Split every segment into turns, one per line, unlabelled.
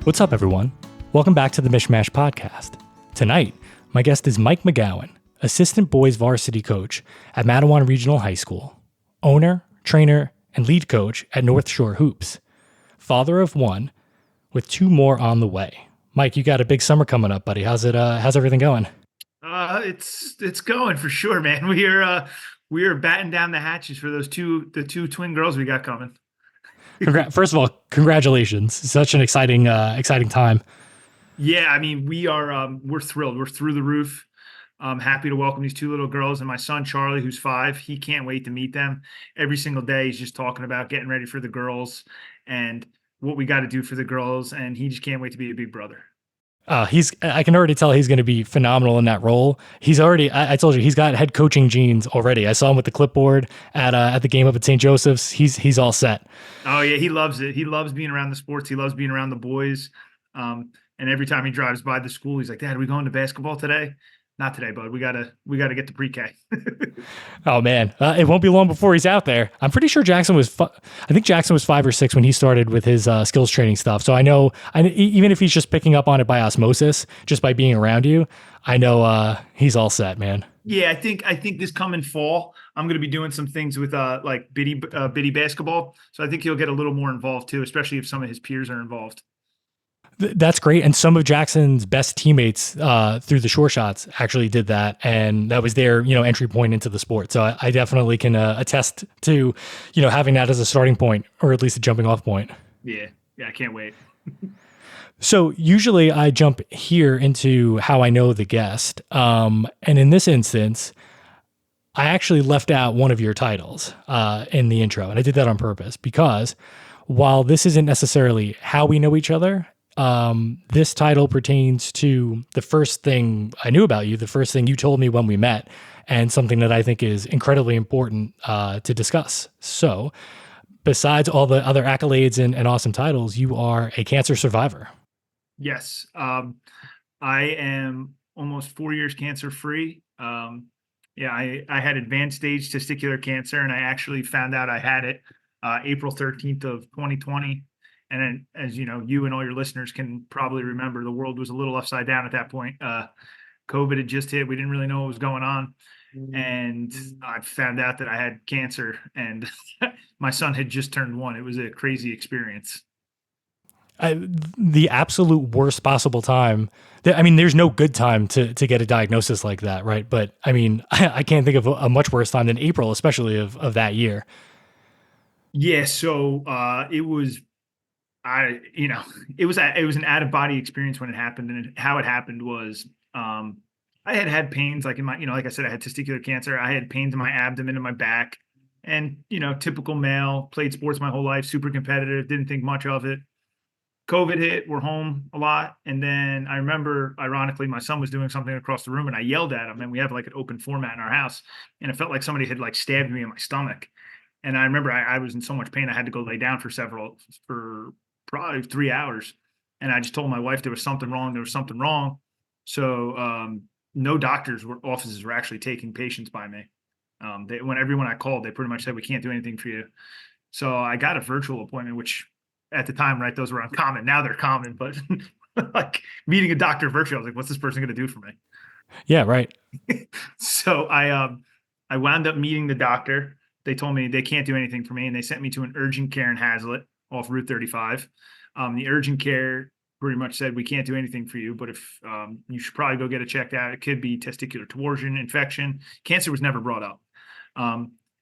What's up, everyone? Welcome back to the Mishmash Podcast. Tonight, my guest is Mike McGowan, Assistant Boys Varsity Coach at Matawan Regional High School, owner, trainer, and lead coach at NorthShore Hoops, father of one, with two more on the way. Mike, you got a big summer coming up, buddy. How's everything going?
It's going for sure, man. We are batting down the hatches for the two twin girls we got coming.
First of all, congratulations! Such an exciting time.
Yeah, I mean, we're thrilled. We're through the roof. I'm happy to welcome these two little girls, and my son Charlie, who's 5. He can't wait to meet them. Every single day, he's just talking about getting ready for the girls and what we got to do for the girls, and he just can't wait to be a big brother.
I can already tell he's going to be phenomenal in that role. I told you, he's got head coaching genes already. I saw him with the clipboard at the game up at St. Joseph's. He's all set.
Oh yeah, he loves it. He loves being around the sports. He loves being around the boys. And every time he drives by the school, he's like, "Dad, are we going to basketball today?" Not today, bud. We gotta get to pre-K.
Oh man, it won't be long before he's out there. I'm pretty sure Jackson was 5 or 6 when he started with his skills training stuff. So I know, even if he's just picking up on it by osmosis, just by being around you, I know he's all set, man.
Yeah, I think this coming fall, I'm going to be doing some things with like biddy basketball. So I think he'll get a little more involved too, especially if some of his peers are involved.
That's great. And some of Jackson's best teammates through the Shore Shots actually did that. And that was their, entry point into the sport. So I definitely can attest to, having that as a starting point, or at least a jumping off point.
Yeah, I can't wait.
So usually I jump here into how I know the guest. And in this instance, I actually left out one of your titles in the intro. And I did that on purpose because while this isn't necessarily how we know each other, this title pertains to the first thing I knew about you, the first thing you told me when we met, and something that I think is incredibly important to discuss. So besides all the other accolades and awesome titles, you are a cancer survivor.
Yes. I am almost 4 years cancer free. I had advanced stage testicular cancer, and I actually found out I had it April 13th of 2020. And then, as you know, you and all your listeners can probably remember, the world was a little upside down at that point. COVID had just hit. We didn't really know what was going on. And I found out that I had cancer, and my son had just turned 1. It was a crazy experience.
The absolute worst possible time. There's no good time to get a diagnosis like that, right? But I can't think of a much worse time than April, especially of that year. Yeah.
So it was. It was an out of body experience when it happened, and how it happened was, I had pains like in my, like I said, I had testicular cancer. I had pains in my abdomen and my back, and, typical male, played sports my whole life, super competitive, didn't think much of it. COVID hit, we're home a lot. And then I remember, ironically, my son was doing something across the room, and I yelled at him, and we have like an open format in our house, and it felt like somebody had like stabbed me in my stomach. And I remember I was in so much pain, I had to go lay down for probably 3 hours. And I just told my wife there was something wrong. So no doctors offices were actually taking patients by me. When everyone I called, they pretty much said, "We can't do anything for you." So I got a virtual appointment, which at the time, right, those were uncommon. Now they're common, but like meeting a doctor virtually, I was like, what's this person going to do for me?
Yeah, right.
So I wound up meeting the doctor. They told me they can't do anything for me, and they sent me to an urgent care in Hazlitt off Route 35. The urgent care pretty much said, "We can't do anything for you, but if you should probably go get it checked out. It could be testicular torsion, infection." Cancer was never brought up.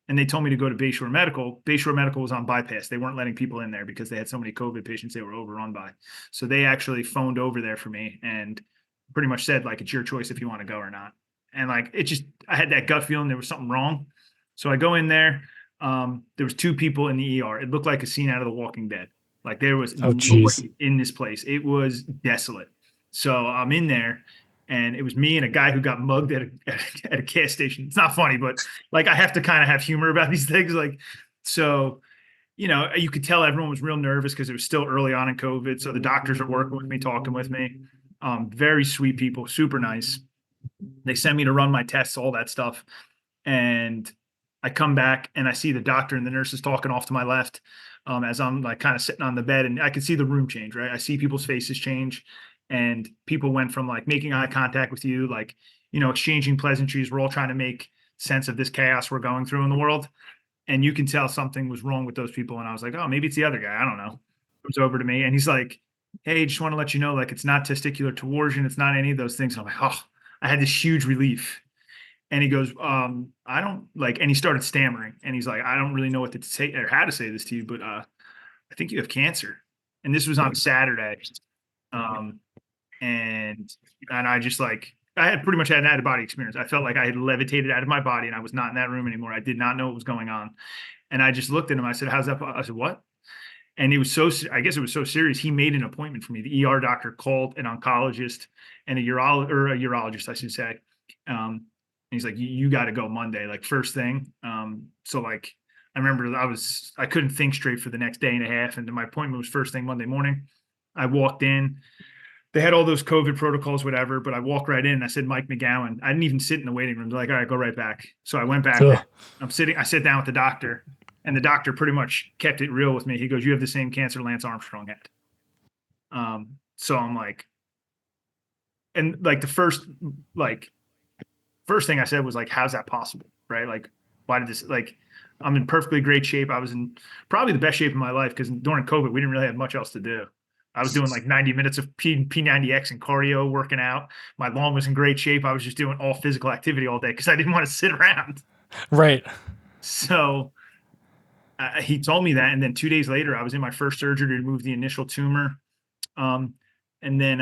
And they told me to go to Bayshore Medical. Bayshore Medical was on bypass. They weren't letting people in there because they had so many COVID patients they were overrun by. So they actually phoned over there for me and pretty much said, like, it's your choice if you want to go or not. And like, I had that gut feeling there was something wrong. So I go in there. There was 2 people in the ER. It looked like a scene out of The Walking Dead. Like there was nobody in this place. It was desolate. So I'm in there, and it was me and a guy who got mugged at a gas station. It's not funny, but like I have to kind of have humor about these things. Like, so, you could tell everyone was real nervous because it was still early on in COVID. So the doctors are working with me, talking with me. Very sweet people, super nice. They sent me to run my tests, all that stuff. And I come back and I see the doctor and the nurses talking off to my left, as I'm like kind of sitting on the bed, and I can see the room change, right? I see people's faces change, and people went from like making eye contact with you, like, exchanging pleasantries. We're all trying to make sense of this chaos we're going through in the world. And you can tell something was wrong with those people. And I was like, oh, maybe it's the other guy. I don't know. Comes over to me and he's like, hey, just want to let you know, like, it's not testicular torsion. It's not any of those things. I'm like, oh, I had this huge relief. And he goes, I don't like, and he started stammering and he's like, I don't really know what to say or how to say this to you, but I think you have cancer. And this was on Saturday. Um, and I just like, I had pretty much had an out of body experience. I felt like I had levitated out of my body and I was not in that room anymore. I did not know what was going on. And I just looked at him. I said, how's that? I said, what? And it was so, I guess it was so serious. He made an appointment for me. The ER doctor called an oncologist and a urologist, I should say. And he's like, you got to go Monday, like first thing. So like, I remember I couldn't think straight for the next day and a half. And my appointment was first thing Monday morning. I walked in. They had all those COVID protocols, whatever, but I walked right in and I said, Mike McGowan. I didn't even sit in the waiting room. They're like, all right, go right back. So I went back there. I sat down with the doctor, and the doctor pretty much kept it real with me. He goes, you have the same cancer Lance Armstrong had. So I'm like, and like the first thing I said was like, how's that possible? Right? Like, why did this, like, I'm in perfectly great shape. I was in probably the best shape of my life because during COVID, we didn't really have much else to do. I was doing like 90 minutes of P90X and cardio, working out. My lawn was in great shape. I was just doing all physical activity all day because I didn't want to sit around.
Right.
So he told me that. And then 2 days later, I was in my first surgery to remove the initial tumor. And then,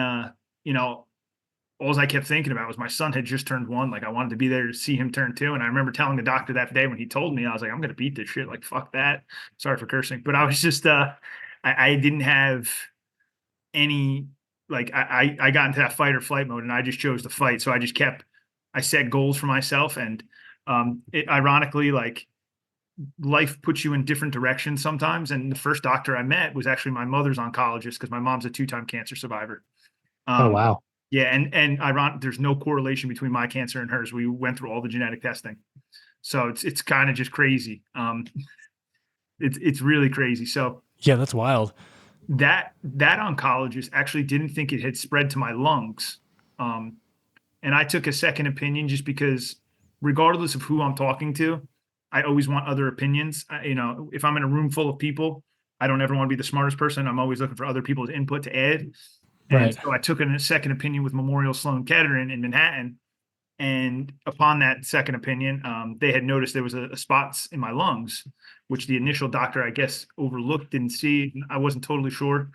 all I kept thinking about was my son had just turned 1. Like, I wanted to be there to see him turn 2. And I remember telling the doctor that day when he told me, I was like, I'm going to beat this shit. Like, fuck that. Sorry for cursing. But I was just, I didn't have any, like, I got into that fight or flight mode and I just chose to fight. So I set goals for myself. And it ironically, like, life puts you in different directions sometimes. And the first doctor I met was actually my mother's oncologist because my mom's a 2-time cancer survivor.
Oh, wow.
Yeah, and ironic, there's no correlation between my cancer and hers. We went through all the genetic testing, so it's kind of just crazy. It's really crazy. So
yeah, that's wild.
That oncologist actually didn't think it had spread to my lungs, and I took a second opinion just because, regardless of who I'm talking to, I always want other opinions. If I'm in a room full of people, I don't ever want to be the smartest person. I'm always looking for other people's input to add. And so I took a second opinion with Memorial Sloan Kettering in Manhattan. And upon that second opinion, they had noticed there was a spots in my lungs, which the initial doctor, I guess, overlooked, didn't see. I wasn't totally sure.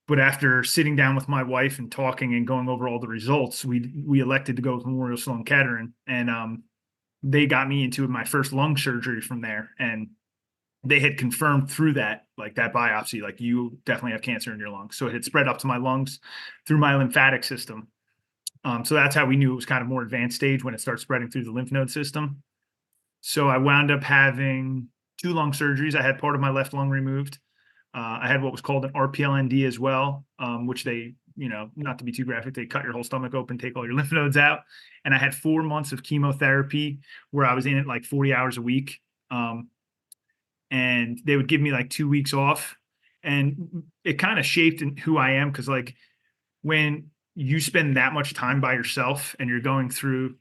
But after sitting down with my wife and talking and going over all the results, we elected to go with Memorial Sloan Kettering. And they got me into my first lung surgery from there. And they had confirmed through that, like that biopsy, like, you definitely have cancer in your lungs. So it had spread up to my lungs through my lymphatic system. So that's how we knew it was kind of more advanced stage, when it starts spreading through the lymph node system. So I wound up having 2 lung surgeries. I had part of my left lung removed. I had what was called an RPLND as well, which they, not to be too graphic, they cut your whole stomach open, take all your lymph nodes out. And I had 4 months of chemotherapy where I was in it like 40 hours a week. And they would give me like 2 weeks off, and it kind of shaped who I am. Cause like, when you spend that much time by yourself and you're going through,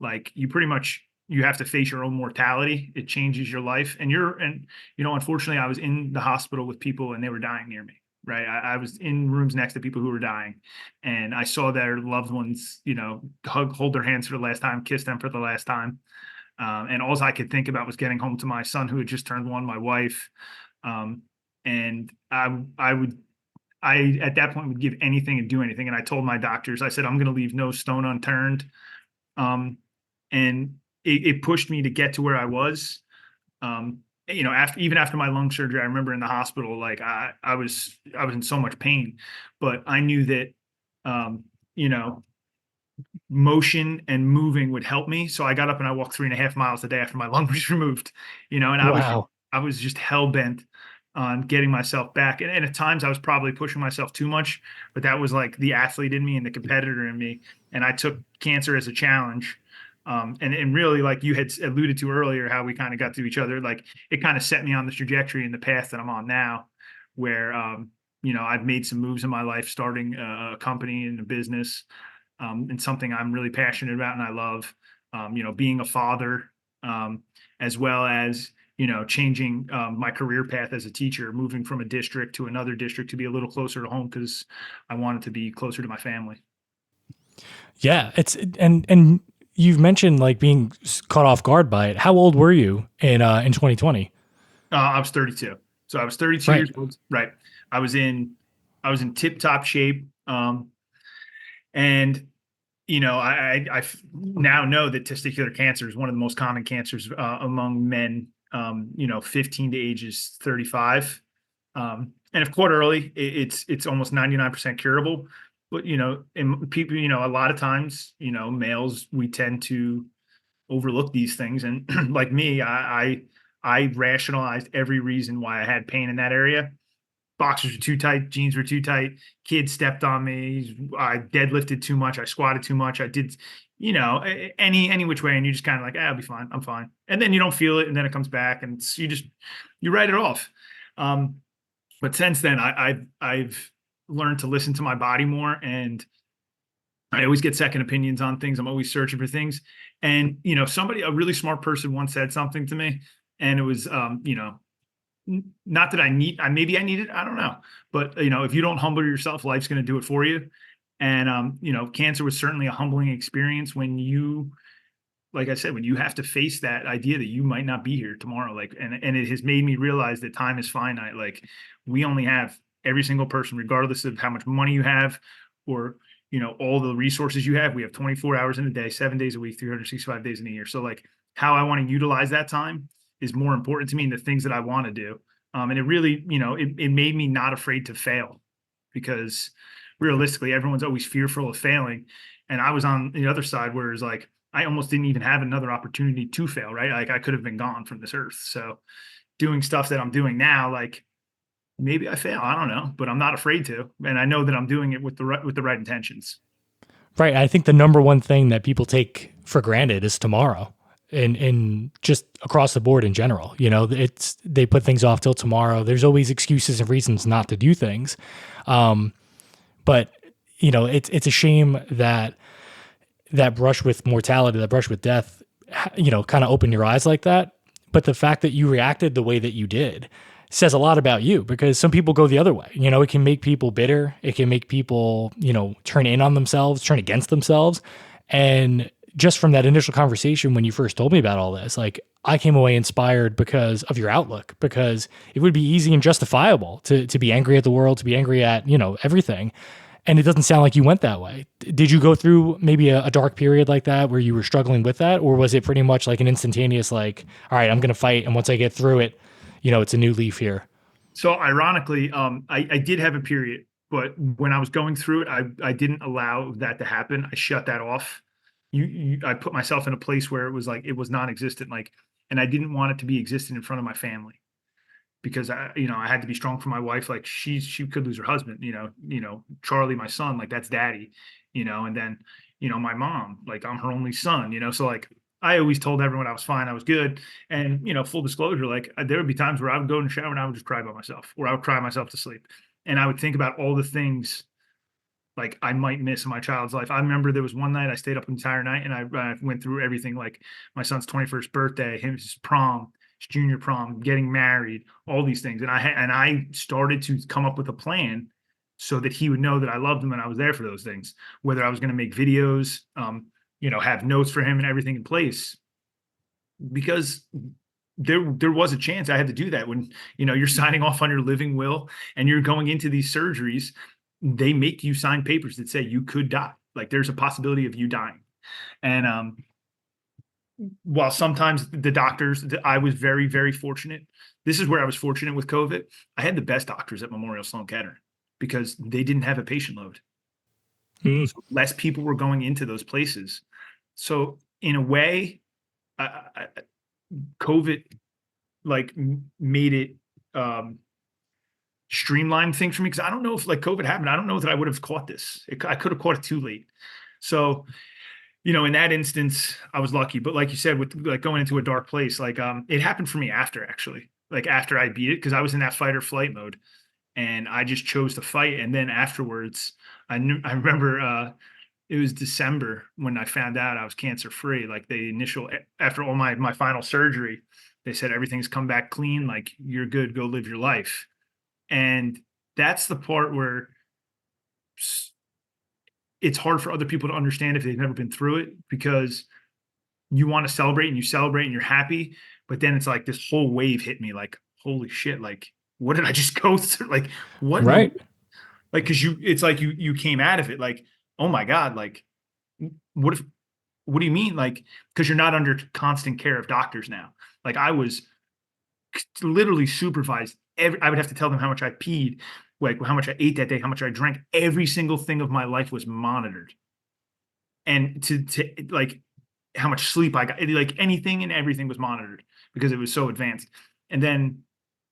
like, you have to face your own mortality. It changes your life. And unfortunately I was in the hospital with people and they were dying near me. Right. I was in rooms next to people who were dying, and I saw their loved ones, hold their hands for the last time, kiss them for the last time. And all I could think about was getting home to my son who had just turned 1, my wife. And I at that point would give anything and do anything. And I told my doctors, I said, I'm going to leave no stone unturned. And it pushed me to get to where I was. After my lung surgery, I remember in the hospital, like I was in so much pain, but I knew that, motion and moving would help me. So I got up and I walked 3.5 miles a day after my lung was removed, and I was just hell bent on getting myself back. And at times I was probably pushing myself too much, but that was like the athlete in me and the competitor in me. And I took cancer as a challenge. And really, like you had alluded to earlier, how we kind of got to each other, like it kind of set me on the trajectory and the path that I'm on now, where, I've made some moves in my life, starting a company and a business, and something I'm really passionate about and I love, being a father, as well as, changing my career path as a teacher, moving from a district to another district to be a little closer to home because I wanted to be closer to my family.
Yeah, and you've mentioned like being caught off guard by it. How old were you in 2020?
I was 32. So I was 32
Right.
years old. Right. I was in I was in tip top shape. And I now know that testicular cancer is one of the most common cancers among men, 15 to ages 35. And if caught early, it's almost 99% curable. But in people, a lot of times, males, we tend to overlook these things. And like me, I rationalized every reason why I had pain in that area. Boxers were too tight, jeans were too tight, kids stepped on me, I deadlifted too much, I squatted too much, I did, any which way, and you're just kind of like, I'll be fine, I'm fine. And then you don't feel it, and then it comes back, and you write it off. But since then, I've learned to listen to my body more, and I always get second opinions on things. I'm always searching for things. And, a really smart person once said something to me, and it was, not that maybe I need it. I don't know. But, if you don't humble yourself, life's going to do it for you. And, cancer was certainly a humbling experience when like I said, when you have to face that idea that you might not be here tomorrow, like, and it has made me realize that time is finite. Like we only have every single person, regardless of how much money you have or, all the resources you have, we have 24 hours in a day, 7 days a week, 365 days in a year. So like how I want to utilize that time is more important to me than the things that I want to do. And it really, it made me not afraid to fail because realistically, everyone's always fearful of failing. And I was on the other side where it's like, I almost didn't even have another opportunity to fail, right? Like I could have been gone from this earth. So doing stuff that I'm doing now, like maybe I fail, I don't know, but I'm not afraid to. And I know that I'm doing it with the right intentions.
Right. I think the number one thing that people take for granted is tomorrow. And just across the board in general, they put things off till tomorrow. There's always excuses and reasons not to do things. But it's a shame that brush with mortality, that brush with death, kind of open your eyes like that. But the fact that you reacted the way that you did says a lot about you, because some people go the other way. It can make people bitter. It can make people, turn in on themselves, turn against themselves. And just from that initial conversation, when you first told me about all this, like I came away inspired because of your outlook, because it would be easy and justifiable to be angry at the world, to be angry at, everything. And it doesn't sound like you went that way. Did you go through maybe a dark period like that where you were struggling with that? Or was it pretty much like an instantaneous, like, all right, I'm going to fight. And once I get through it, it's a new leaf here.
So ironically, I did have a period, but when I was going through it, I didn't allow that to happen. I shut that off. I put myself in a place where it was like, it was non-existent. Like, and I didn't want it to be existent in front of my family because I had to be strong for my wife. Like she could lose her husband, Charlie, my son, like that's daddy, and then, my mom, like I'm her only son, so like, I always told everyone I was fine, I was good. And, full disclosure, like there would be times where I would go in the shower and I would just cry by myself, or I would cry myself to sleep. And I would think about all the things like I might miss in my child's life. I remember there was one night I stayed up the entire night and I went through everything, like my son's 21st birthday, his prom, his junior prom, getting married, all these things. And I started to come up with a plan so that he would know that I loved him and I was there for those things, whether I was going to make videos, have notes for him and everything in place, because there was a chance I had to do that when, you're signing off on your living will and you're going into these surgeries. They make you sign papers that say you could die. Like there's a possibility of you dying. And while sometimes the doctors, I was very, very fortunate. This is where I was fortunate with COVID. I had the best doctors at Memorial Sloan Kettering because they didn't have a patient load.
Mm.
So less people were going into those places. So in a way, COVID like made it streamlined things for me, because I don't know if like COVID happened, I don't know that I would have caught this. I could have caught it too late. So In that instance, I was lucky. But like you said, with like going into a dark place, like it happened for me after actually, like after I beat it, because I was in that fight or flight mode, and I just chose to fight. And then afterwards, I remember it was December when I found out I was cancer free. Like the initial after all my final surgery, they said everything's come back clean. Like you're good. Go live your life. And that's the part where it's hard for other people to understand if they've never been through it, because you want to celebrate and you celebrate and you're happy, but then it's like this whole wave hit me like, holy shit, like what did I just go through? Like what?
Right.
Like, cause it's like you came out of it like, oh my God, like what do you mean? Like, cause you're not under constant care of doctors now. Like I was literally supervised. I would have to tell them how much I peed, like how much I ate that day, how much I drank. Every single thing of my life was monitored. And to like how much sleep I got, like anything and everything was monitored because it was so advanced. And then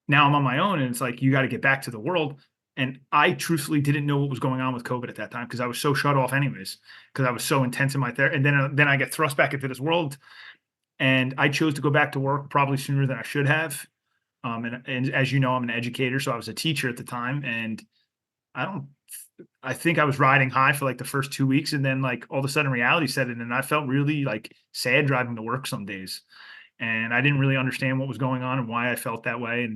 now I'm on my own, and it's like you got to get back to the world. And I truthfully didn't know what was going on with COVID at that time because I was so shut off anyways, because I was so intense in my therapy. And then I get thrust back into this world, and I chose to go back to work probably sooner than I should have. And as you know, I'm an educator, so I was a teacher at the time, and I think I was riding high for like the first 2 weeks, and then like all of a sudden reality set in, and I felt really like sad driving to work some days, and I didn't really understand what was going on and why I felt that way,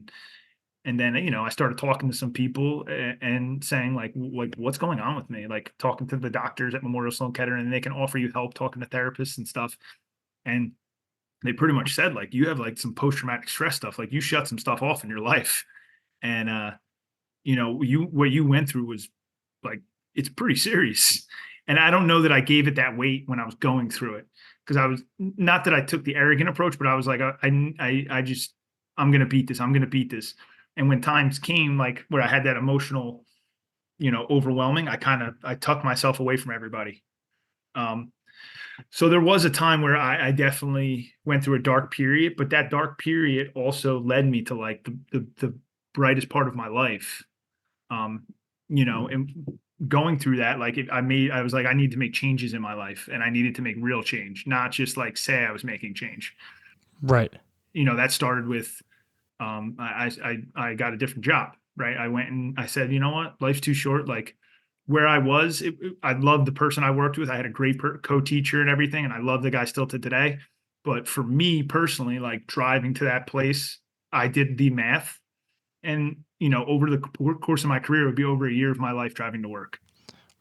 and then I started talking to some people and saying like what's going on with me, like talking to the doctors at Memorial Sloan Kettering, and they can offer you help, talking to therapists and stuff, and they pretty much said like you have like some post-traumatic stress stuff, like you shut some stuff off in your life, and what you went through was like it's pretty serious. And I don't know that I gave it that weight when I was going through it, because I was not that I took the arrogant approach, but I was like I just I'm gonna beat this. I'm gonna beat this. And when times came like where I had that emotional, overwhelming, I tucked myself away from everybody. So there was a time where I definitely went through a dark period, but that dark period also led me to like the brightest part of my life. And going through that, like I was like, I need to make changes in my life, and I needed to make real change, not just like say I was making change.
Right.
That started with, I got a different job, right? I went and I said, you know what, life's too short. Like where I was, I loved the person I worked with. I had a great co-teacher and everything, and I love the guy still to today. But for me personally, like driving to that place, I did the math, and over the course of my career, it would be over a year of my life driving to work.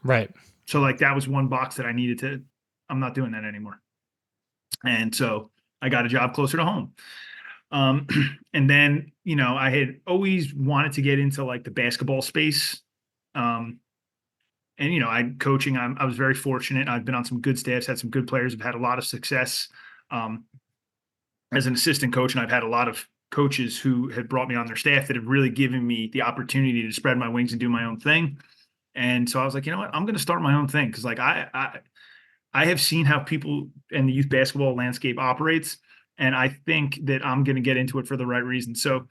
Right.
So like that was one box that I needed to. I'm not doing that anymore, and so I got a job closer to home. And then I had always wanted to get into like the basketball space. And coaching, I was very fortunate. I've been on some good staffs, had some good players, have had a lot of success as an assistant coach, and I've had a lot of coaches who had brought me on their staff that have really given me the opportunity to spread my wings and do my own thing. And so I was like, you know what, I'm going to start my own thing, because like I have seen how people in the youth basketball landscape operates, and I think that I'm going to get into it for the right reason. So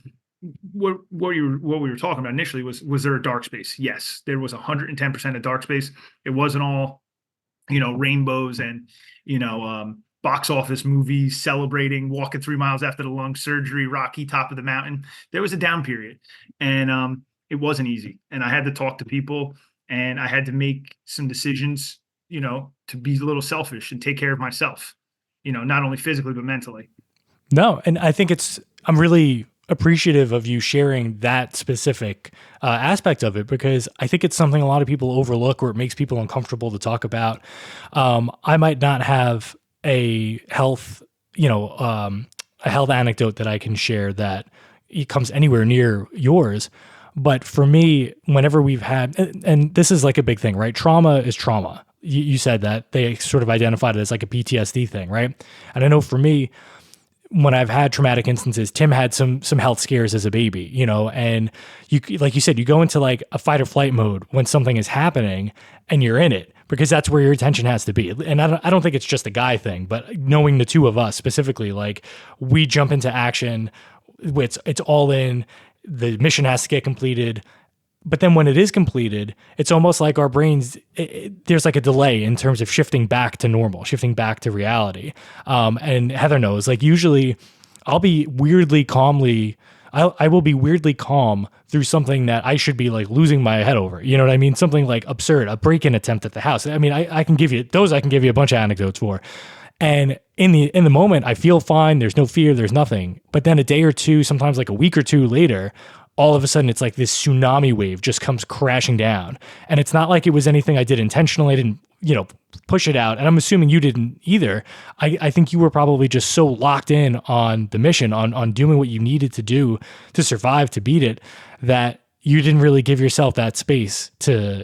what we were talking about initially was there a dark space? Yes, there was 110% a dark space. It wasn't all, rainbows and, box office movies celebrating, walking 3 miles after the lung surgery, Rocky, top of the mountain. There was a down period, and it wasn't easy. And I had to talk to people, and I had to make some decisions, to be a little selfish and take care of myself, not only physically, but mentally.
No. And I think I'm really appreciative of you sharing that specific aspect of it, because I think it's something a lot of people overlook, or it makes people uncomfortable to talk about. I might not have a health anecdote that I can share that it comes anywhere near yours. But for me, whenever we've had, and this is like a big thing, right? Trauma is trauma. You said that they sort of identified it as like a PTSD thing, right? And I know for me, when I've had traumatic instances, Tim had some health scares as a baby, and you, like you said, you go into like a fight or flight mode when something is happening and you're in it, because that's where your attention has to be. And I don't think it's just a guy thing, but knowing the two of us specifically, like we jump into action, it's all in, the mission has to get completed. But then when it is completed, it's almost like our brains, there's like a delay in terms of shifting back to normal, shifting back to reality. And Heather knows, like usually I'll be weirdly calmly, I will be weirdly calm through something that I should be like losing my head over. You know what I mean? Something like absurd, a break-in attempt at the house. I mean, I can give you those, I can give you a bunch of anecdotes for. And in the moment, I feel fine. There's no fear. There's nothing. But then a day or two, sometimes like a week or two later, all of a sudden it's like this tsunami wave just comes crashing down. And it's not like it was anything I did intentionally. I didn't, push it out. And I'm assuming you didn't either. I think you were probably just so locked in on the mission, on doing what you needed to do to survive, to beat it, that you didn't really give yourself that space to,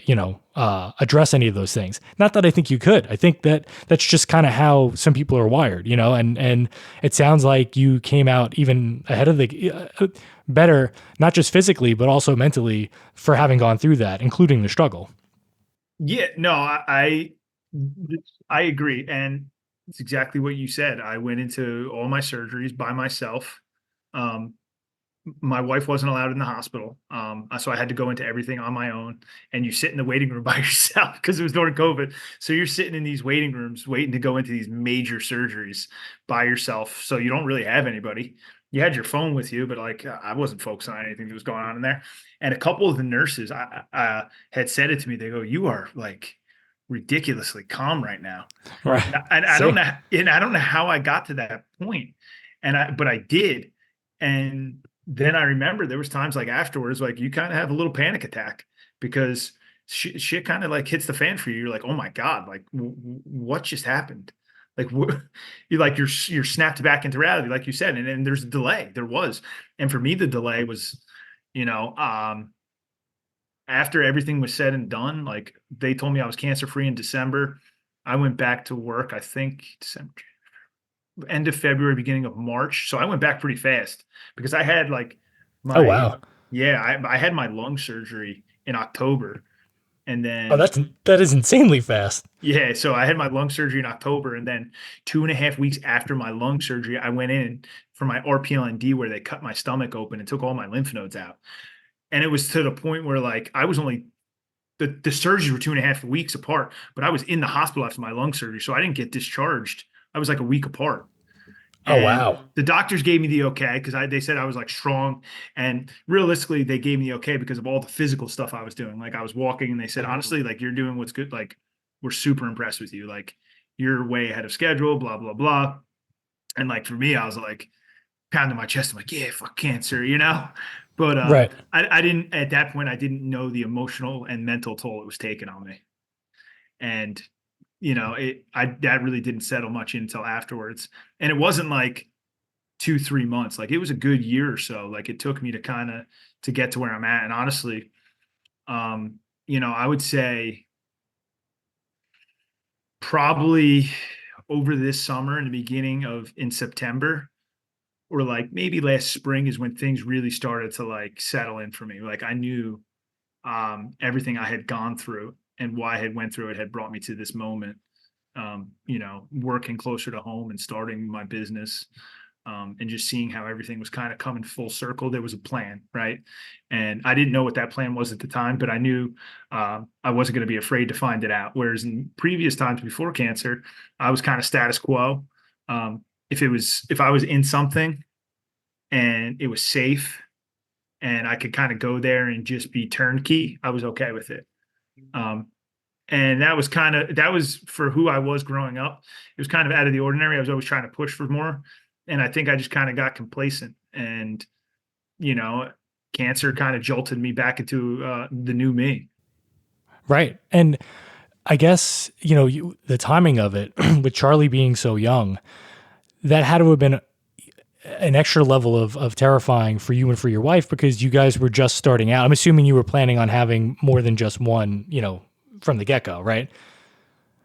address any of those things. Not that I think you could. I think that that's just kind of how some people are wired, and it sounds like you came out even ahead of the better, not just physically, but also mentally for having gone through that, including the struggle.
Yeah, no, I agree. And it's exactly what you said. I went into all my surgeries by myself. Um, my wife wasn't allowed in the hospital. So I had to go into everything on my own, and you sit in the waiting room by yourself because it was during COVID. So you're sitting in these waiting rooms waiting to go into these major surgeries by yourself. So you don't really have anybody. You had your phone with you, but like I wasn't focusing on anything that was going on in there. And a couple of the nurses had said it to me. They go, "You are like ridiculously calm right now."
Right.
And I don't know, and I don't know how I got to that point. But I did. And then I remember there was times like afterwards, like you kind of have a little panic attack because shit kind of like hits the fan for you. You're like, oh my God, like what just happened? Like you're snapped back into reality, like you said, and there's a delay. There was, and for me, the delay was, after everything was said and done, like they told me I was cancer free in December. I went back to work, I think December, end of February, beginning of March. So I went back pretty fast because I had like
Oh,
my,
wow.
I had my lung surgery in October. And
Oh,
then,
that is insanely fast.
yeah, so I had my lung surgery in October. And then 2.5 weeks after my lung surgery, I went in for my RPLND where they cut my stomach open and took all my lymph nodes out. And it was to the point where like I was only, the surgeries were 2.5 weeks apart, but I was in the hospital after my lung surgery. So I didn't get discharged. I was like a week apart.
Oh,
And
wow.
the doctors gave me the okay because they said I was like strong. And realistically, they gave me the okay because of all the physical stuff I was doing. Like I was walking, and they said, honestly, like you're doing what's good. Like we're super impressed with you. Like you're way ahead of schedule, blah, blah, blah. And like for me, I was like pounding my chest. I'm like, yeah, fuck cancer. But
Right.
I didn't, at that point, I didn't know the emotional and mental toll it was taking on me. And that really didn't settle much until afterwards. And it wasn't like 2-3 months. Like it was a good year or so. Like it took me to kind of to get to where I'm at. And honestly, I would say probably over this summer and the beginning of in September, or like maybe last spring is when things really started to like settle in for me. Like I knew everything I had gone through and why I had went through it had brought me to this moment. Working closer to home and starting my business, and just seeing how everything was kind of coming full circle. There was a plan, right? And I didn't know what that plan was at the time, but I knew I wasn't going to be afraid to find it out. Whereas in previous times before cancer, I was kind of status quo. If I was in something and it was safe and I could kind of go there and just be turnkey, I was okay with it. And that was for who I was growing up. It was kind of out of the ordinary. I was always trying to push for more. And I think I just kind of got complacent, and, cancer kind of jolted me back into the new me.
Right. And I guess, the timing of it with Charlie being so young, that had to have been an extra level of terrifying for you and for your wife because you guys were just starting out. I'm assuming you were planning on having more than just one, from the get-go, right?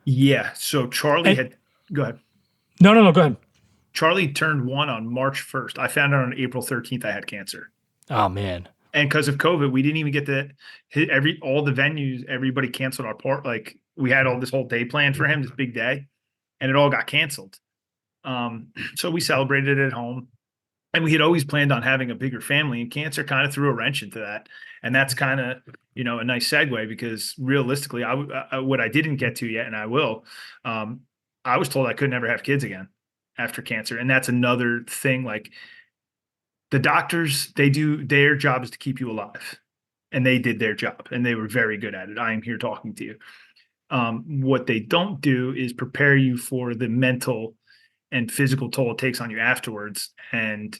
Yeah. So Charlie
And
had, go ahead.
no, go ahead.
Charlie turned 1 on March 1st. I found out on April 13th I had cancer.
Oh, man.
And because of COVID, we didn't even get to hit all the venues. Everybody canceled our part. Like we had all this whole day planned for him, this big day, and it all got canceled. So we celebrated at home. and we had always planned on having a bigger family, and cancer kind of threw a wrench into that. And that's kind of, a nice segue, because realistically, what I didn't get to yet, and I will, I was told I could never have kids again after cancer. And that's another thing. Like, the doctors, their job is to keep you alive, and they did their job, and they were very good at it. I am here talking to you. What they don't do is prepare you for the mental and physical toll it takes on you afterwards. And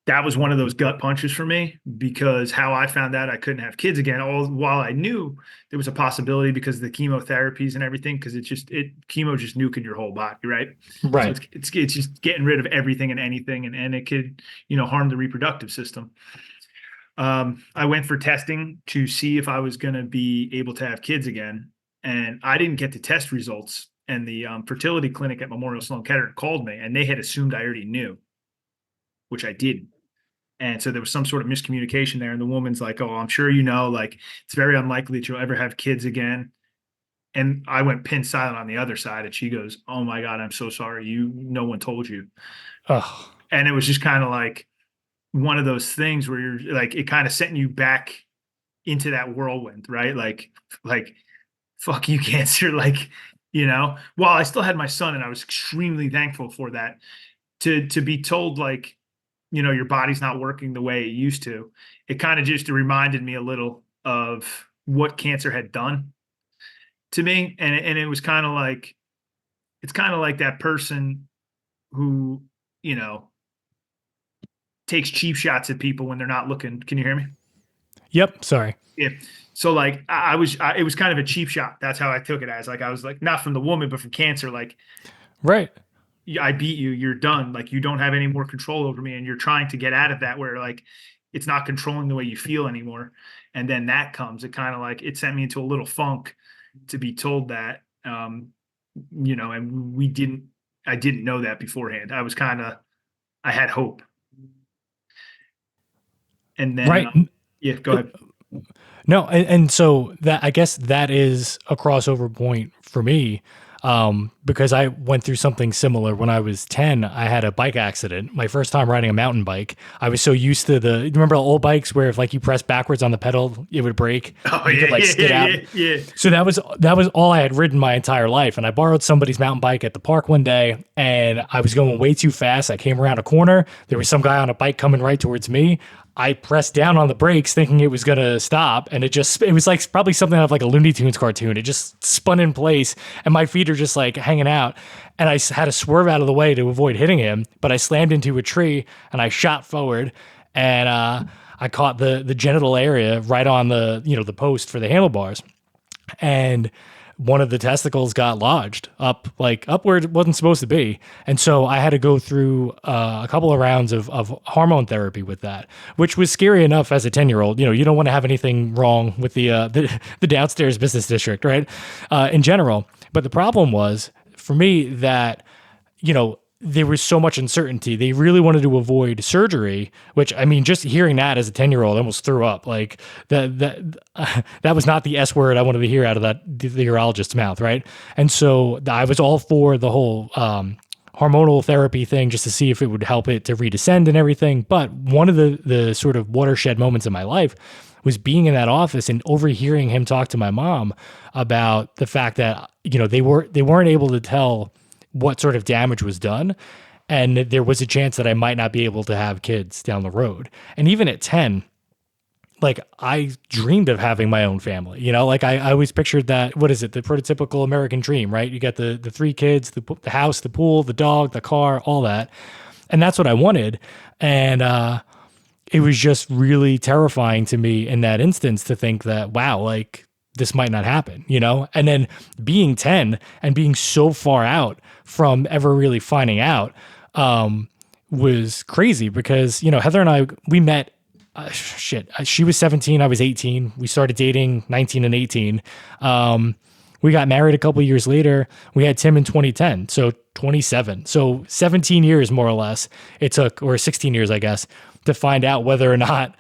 that was one of those gut punches for me, because how I found out I couldn't have kids again, all while I knew there was a possibility because of the chemotherapies and everything, because chemo just nuking your whole body, right?
Right.
So it's just getting rid of everything and anything, and it could, harm the reproductive system. I went for testing to see if I was going to be able to have kids again, and I didn't get the test results. And the fertility clinic at Memorial Sloan Kettering called me, and they had assumed I already knew, which I didn't. And so there was some sort of miscommunication there. And the woman's like, "Oh, I'm sure like, it's very unlikely that you'll ever have kids again." And I went pin silent on the other side. And she goes, "Oh my God, I'm so sorry. No one told you."
Oh.
And it was just kind of like one of those things where you're like, it kind of setting you back into that whirlwind, right? Like, fuck you, cancer. Like, while I still had my son, and I was extremely thankful for that, to be told, like, your body's not working the way it used to. It kind of just reminded me a little of what cancer had done to me. And it was kind of like, it's kind of like that person who, takes cheap shots at people when they're not looking. Can you hear me?
Yep. Sorry.
Yeah. So like it was kind of a cheap shot. That's how I took it as. Like, I was like, not from the woman, but from cancer. Like,
right.
I beat you. You're done. Like, you don't have any more control over me, and you're trying to get out of that, where like it's not controlling the way you feel anymore. And then that comes. It kind of like, it sent me into a little funk to be told that. And I didn't know that beforehand. I had hope. And then
right.
Yeah, go ahead.
No, and so that, I guess that is a crossover point for me, because I went through something similar when I was 10. I had a bike accident, my first time riding a mountain bike. I was so used to you remember the old bikes where if like you press backwards on the pedal, it would break?
Oh,
you
yeah,
could, like, skid out.
Yeah.
So that was all I had ridden my entire life. And I borrowed somebody's mountain bike at the park one day, and I was going way too fast. I came around a corner. There was some guy on a bike coming right towards me. I pressed down on the brakes thinking it was going to stop, and it was like probably something out of like a Looney Tunes cartoon. It just spun in place, and my feet are just like hanging out, and I had to swerve out of the way to avoid hitting him, but I slammed into a tree, and I shot forward, and I caught the genital area right on the the post for the handlebars, and one of the testicles got lodged up where it wasn't supposed to be. And so I had to go through a couple of rounds of hormone therapy with that, which was scary enough as a 10-year-old. You don't want to have anything wrong with the downstairs business district, right? In general. But the problem was for me that, there was so much uncertainty. They really wanted to avoid surgery, which, I mean, just hearing that as a 10-year-old, I almost threw up. Like that was not the S word I wanted to hear out of the urologist's mouth, right? And so I was all for the whole hormonal therapy thing, just to see if it would help it to redescend and everything. But one of the sort of watershed moments in my life was being in that office and overhearing him talk to my mom about the fact that they weren't able to tell what sort of damage was done, and there was a chance that I might not be able to have kids down the road. And even at 10, like, I dreamed of having my own family. Like I always pictured that, what is it, the prototypical American dream, right? You got the 3 kids, the house, the pool, the dog, the car, all that. And that's what I wanted. And it was just really terrifying to me in that instance to think that, wow, like, this might not happen, And then being 10 and being so far out from ever really finding out was crazy, because, Heather and I, we met, she was 17, I was 18. We started dating 19 and 18. We got married a couple of years later. We had Tim in 2010, so 27. So 17 years, more or less, it took, or 16 years, I guess, to find out whether or not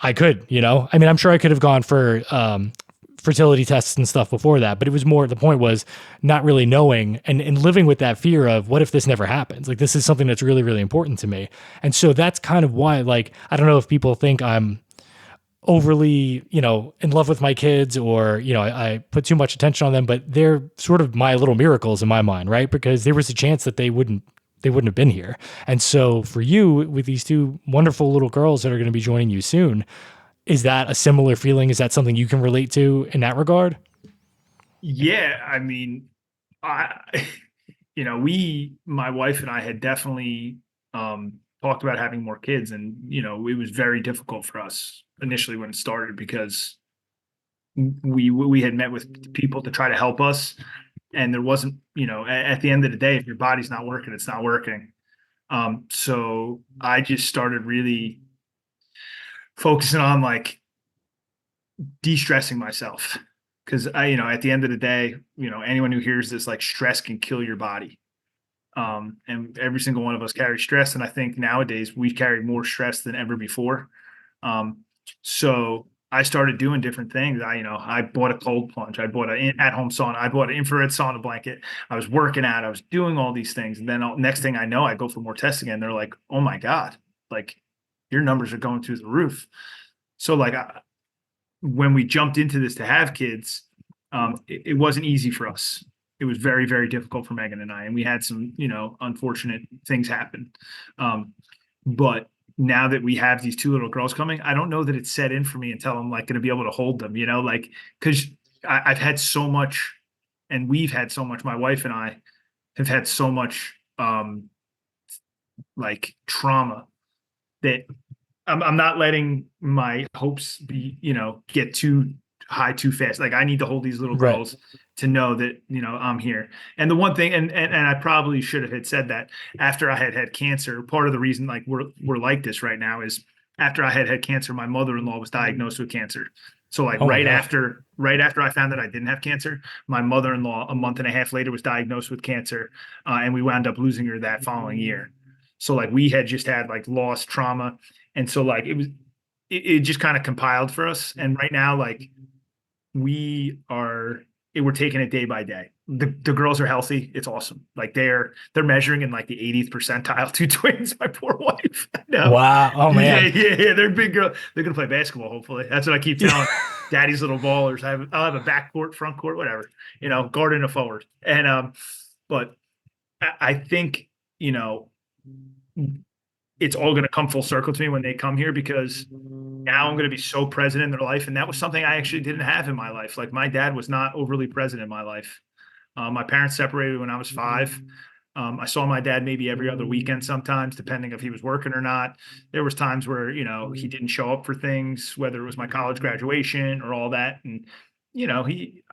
I could, I mean, I'm sure I could have gone for fertility tests and stuff before that, but it was more, the point was not really knowing and living with that fear of what if this never happens? Like, this is something that's really, really important to me. And so that's kind of why, like, I don't know if people think I'm overly, in love with my kids, or, I put too much attention on them, but they're sort of my little miracles in my mind, right? Because there was a chance that they wouldn't have been here. And so for you, with these two wonderful little girls that are going to be joining you soon, is that a similar feeling? Is that something you can relate to in that regard?
Yeah. I mean, my wife and I had definitely talked about having more kids, and, it was very difficult for us initially when it started, because we had met with people to try to help us, and there wasn't, at the end of the day, if your body's not working, it's not working. So I just started really focusing on, like, de-stressing myself, because at the end of the day, anyone who hears this, like, stress can kill your body. And every single one of us carry stress, and I think nowadays we carry more stress than ever before. So I started doing different things. I bought a cold plunge. I bought an at-home sauna. I bought an infrared sauna blanket. I was working out. I was doing all these things. And then next thing I know, I go for more tests again. They're like, oh my God, like, your numbers are going through the roof. So, like, when we jumped into this to have kids, it wasn't easy for us. It was very, very difficult for Megan and I. And we had some, unfortunate things happen. But now that we have these two little girls coming, I don't know that it's set in for me until I'm, like, going to be able to hold them, like, because I've had so much, and we've had so much, my wife and I have had so much like, trauma, that I'm not letting my hopes be, get too high too fast. Like, I need to hold these little girls to know that, I'm here. And the one thing, and I probably should have had said that after I had cancer. Part of the reason, like, we're like this right now is, after I had cancer, my mother-in-law was diagnosed with cancer. So, like, right after I found that I didn't have cancer, my mother-in-law, a month and a half later, was diagnosed with cancer, and we wound up losing her that following year. So, like, we had just had, like, loss, trauma, and so, like, it just kind of compiled for us. And right now, like, we're taking it day by day. The girls are healthy. It's awesome. Like, they're measuring in, like, the 80th percentile. Two twins. My poor wife. No.
Wow. Oh man.
Yeah. They're big girls. They're gonna play basketball. Hopefully, that's what I keep telling daddy's little ballers. I'll have a back court, front court, whatever. Guard and a forward. And but I think, it's all going to come full circle to me when they come here, because now I'm going to be so present in their life. And that was something I actually didn't have in my life. Like, my dad was not overly present in my life. My parents separated when I was 5. I saw my dad maybe every other weekend sometimes, depending if he was working or not. There was times where, he didn't show up for things, whether it was my college graduation or all that. And,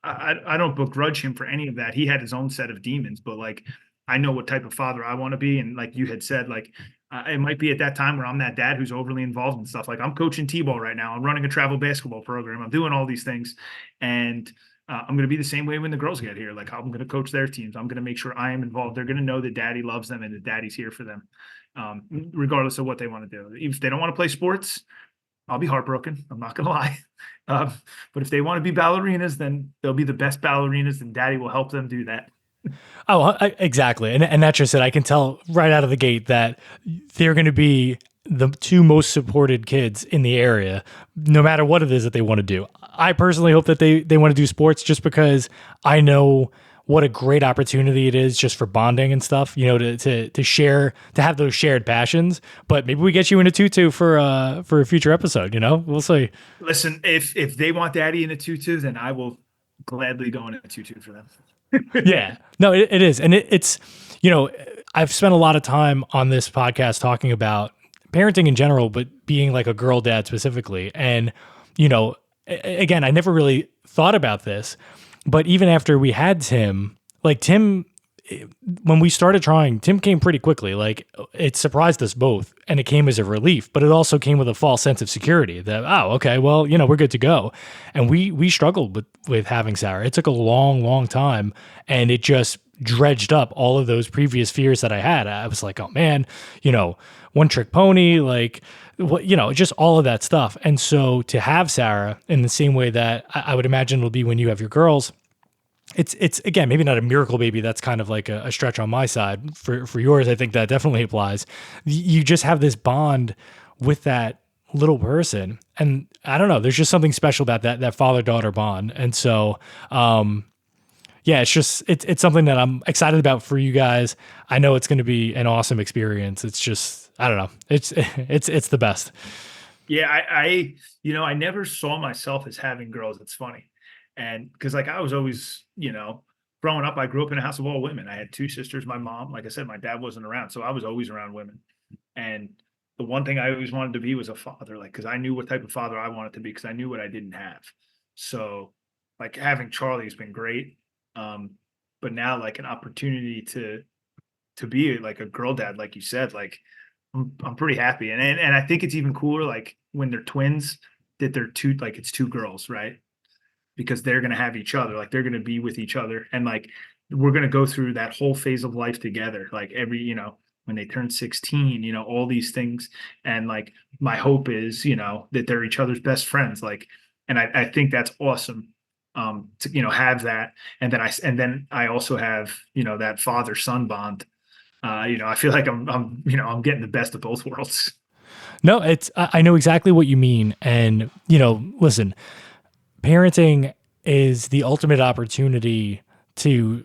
I don't begrudge him for any of that. He had his own set of demons, but, like, I know what type of father I want to be. And, like you had said, like, it might be at that time where I'm that dad who's overly involved in stuff. Like, I'm coaching T-ball right now. I'm running a travel basketball program. I'm doing all these things. And I'm going to be the same way when the girls get here. Like, I'm going to coach their teams. I'm going to make sure I am involved. They're going to know that daddy loves them and that daddy's here for them, regardless of what they want to do. If they don't want to play sports, I'll be heartbroken. I'm not going to lie. But if they want to be ballerinas, then they'll be the best ballerinas, and daddy will help them do that.
Oh, exactly. And that's just it. I can tell right out of the gate that they're going to be the two most supported kids in the area, no matter what it is that they want to do. I personally hope that they want to do sports, just because I know what a great opportunity it is just for bonding and stuff, to share, to have those shared passions. But maybe we get you in a tutu for a future episode, we'll see.
Listen, if they want daddy in a tutu, then I will gladly go in a tutu for them.
Yeah, no, it is. And it's, I've spent a lot of time on this podcast talking about parenting in general, but being like a girl dad specifically. And, again, I never really thought about this, but even after we had Tim, like, Tim when we started trying, Tim came pretty quickly. Like, it surprised us both, and it came as a relief, but it also came with a false sense of security that, oh, okay, well, we're good to go. And we struggled with having Sarah. It took a long, long time, and it just dredged up all of those previous fears that I had. I was like, oh man, one trick pony, like what, just all of that stuff. And so to have Sarah in the same way that I would imagine it'll be when you have your girls, it's again, maybe not a miracle baby. That's kind of like a stretch on my side. For yours, I think that definitely applies. You just have this bond with that little person. And I don't know, there's just something special about that father-daughter bond. And so, yeah, it's something that I'm excited about for you guys. I know it's going to be an awesome experience. It's just, I don't know. It's the best.
Yeah. I never saw myself as having girls. It's funny. And because like I was always, growing up, I grew up in a house of all women. I had two sisters, my mom, like I said, my dad wasn't around. So I was always around women. And the one thing I always wanted to be was a father, like, because I knew what type of father I wanted to be, because I knew what I didn't have. So like having Charlie has been great. But now like an opportunity to be like a girl dad, like you said, like I'm pretty happy. And I think it's even cooler, like when they're twins, that they're two, like it's two girls, right? Because they're going to have each other, like they're going to be with each other. And like, we're going to go through that whole phase of life together. Like when they turn 16, all these things. And like, my hope is, that they're each other's best friends. Like, and I think that's awesome. To, have that. And then I also have, that father son bond. I feel like I'm getting the best of both worlds.
No, I know exactly what you mean. And, listen, parenting is the ultimate opportunity to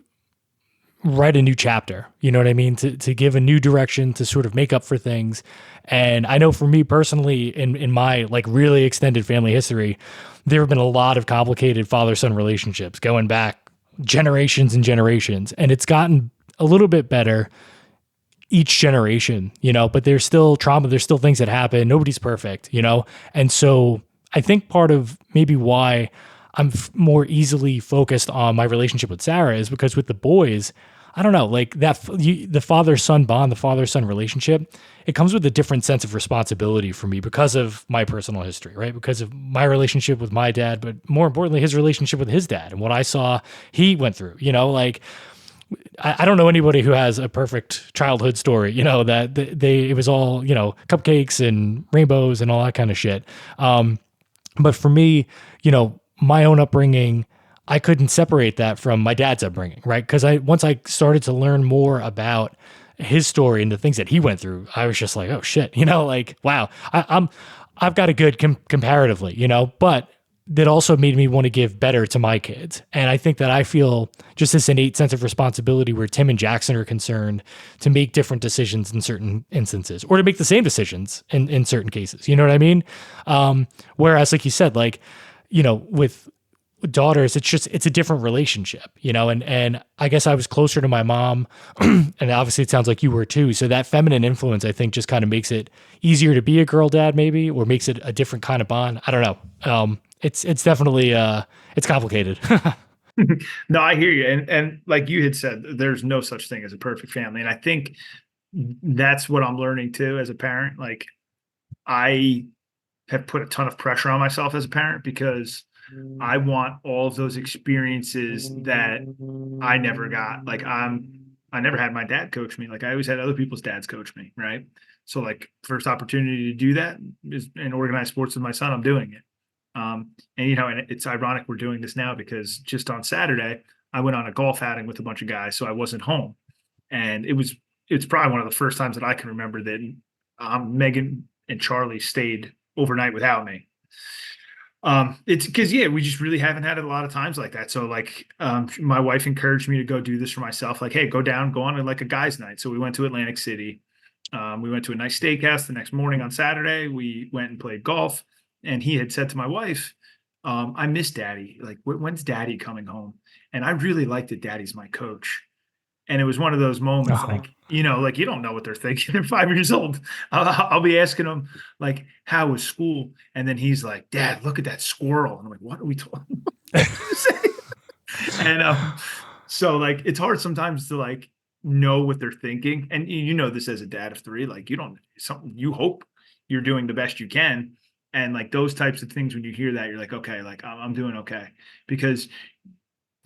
write a new chapter. You know what I mean? To give a new direction, to sort of make up for things. And I know for me personally, in my like really extended family history, there have been a lot of complicated father-son relationships going back generations and generations. And it's gotten a little bit better each generation, but there's still trauma. There's still things that happen. Nobody's perfect, And so I think part of maybe why I'm more easily focused on my relationship with Sarah is because with the boys, I don't know, like the father-son bond, the father-son relationship, it comes with a different sense of responsibility for me because of my personal history, right? Because of my relationship with my dad, but more importantly, his relationship with his dad and what I saw he went through, like I don't know anybody who has a perfect childhood story, that it was all, cupcakes and rainbows and all that kind of shit. But for me, my own upbringing, I couldn't separate that from my dad's upbringing, right? Because once I started to learn more about his story and the things that he went through, I was just like, oh shit, like, wow, I've got a good comparatively, but that also made me want to give better to my kids. And I think that I feel just this innate sense of responsibility where Tim and Jackson are concerned to make different decisions in certain instances or to make the same decisions in certain cases. You know what I mean? Whereas like you said, like, with daughters, it's a different relationship, and I guess I was closer to my mom and obviously it sounds like you were too. So that feminine influence, I think, just kind of makes it easier to be a girl dad maybe, or makes it a different kind of bond. I don't know. It's definitely, it's complicated.
No, I hear you. And like you had said, there's no such thing as a perfect family. And I think that's what I'm learning too, as a parent. Like I have put a ton of pressure on myself as a parent because I want all of those experiences that I never got. Like I never had my dad coach me. Like I always had other people's dads coach me. Right. So like first opportunity to do that is in organized sports with my son. I'm doing it. And it's ironic we're doing this now because just on Saturday, I went on a golf outing with a bunch of guys. So I wasn't home. And it's probably one of the first times that I can remember that Megan and Charlie stayed overnight without me. It's because, we just really haven't had a lot of times like that. So like, my wife encouraged me to go do this for myself. Like, hey, go on like a guy's night. So we went to Atlantic City. We went to a nice steakhouse the next morning on Saturday. We went and played golf. And he had said to my wife, I miss daddy. Like, when's daddy coming home? And I really like that daddy's my coach. And it was one of those moments, like, like you don't know what they're thinking. They're 5 years old. I'll be asking them, like, how was school? And then he's like, Dad, look at that squirrel. And I'm like, what are we talking about? And so, like, it's hard sometimes to, like, know what they're thinking. And you know this as a dad of three, like you hope you're doing the best you can. And like those types of things, when you hear that, you're like, okay, like I'm doing okay. Because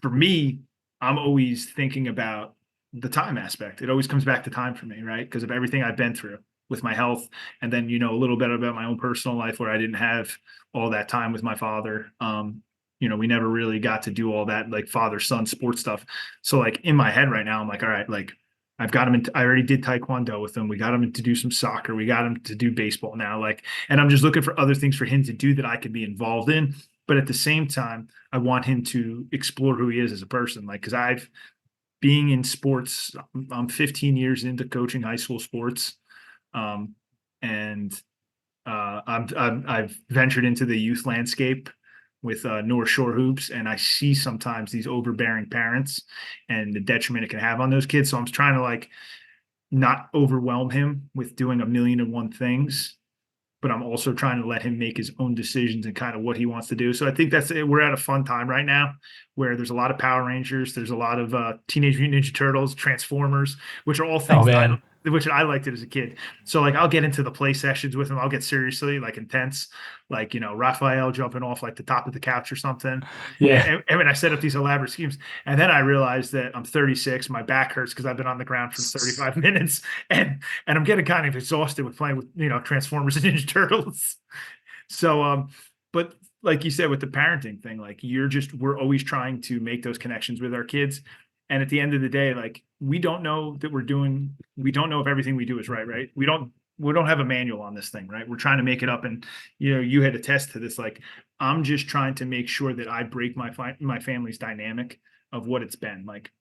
for me, I'm always thinking about the time aspect. It always comes back to time for me, right? Because of everything I've been through with my health. And then, a little bit about my own personal life where I didn't have all that time with my father. We never really got to do all that like father son sports stuff. So like in my head right now, I'm like, all right, like I've got him into, I already did Taekwondo with him. We got him to do some soccer. We got him to do baseball now. Like, and I'm just looking for other things for him to do that I could be involved in. But at the same time, I want him to explore who he is as a person. Like, cause being in sports, I'm 15 years into coaching high school sports. And I've ventured into the youth landscape with NorthShore Hoops, and I see sometimes these overbearing parents and the detriment it can have on those kids. So I'm trying to like not overwhelm him with doing 1,000,001 things, but I'm also trying to let him make his own decisions and kind of what he wants to do. So I think we're at a fun time right now where there's a lot of Power Rangers, there's a lot of Teenage Mutant Ninja Turtles, Transformers, which are all things which I liked it as a kid. So like I'll get into the play sessions with him. I'll get seriously like intense, like Raphael jumping off like the top of the couch or something.
Yeah.
And when I set up these elaborate schemes, and then I realized that I'm 36, my back hurts because I've been on the ground for 35 minutes, and I'm getting kind of exhausted with playing with Transformers and Ninja Turtles. So but like you said with the parenting thing, like we're always trying to make those connections with our kids. And at the end of the day, like we don't know if everything we do is right. We don't have a manual on this thing, right? We're trying to make it up. And, you had attest to this. Like, I'm just trying to make sure that I break my family's dynamic of what it's been. Like,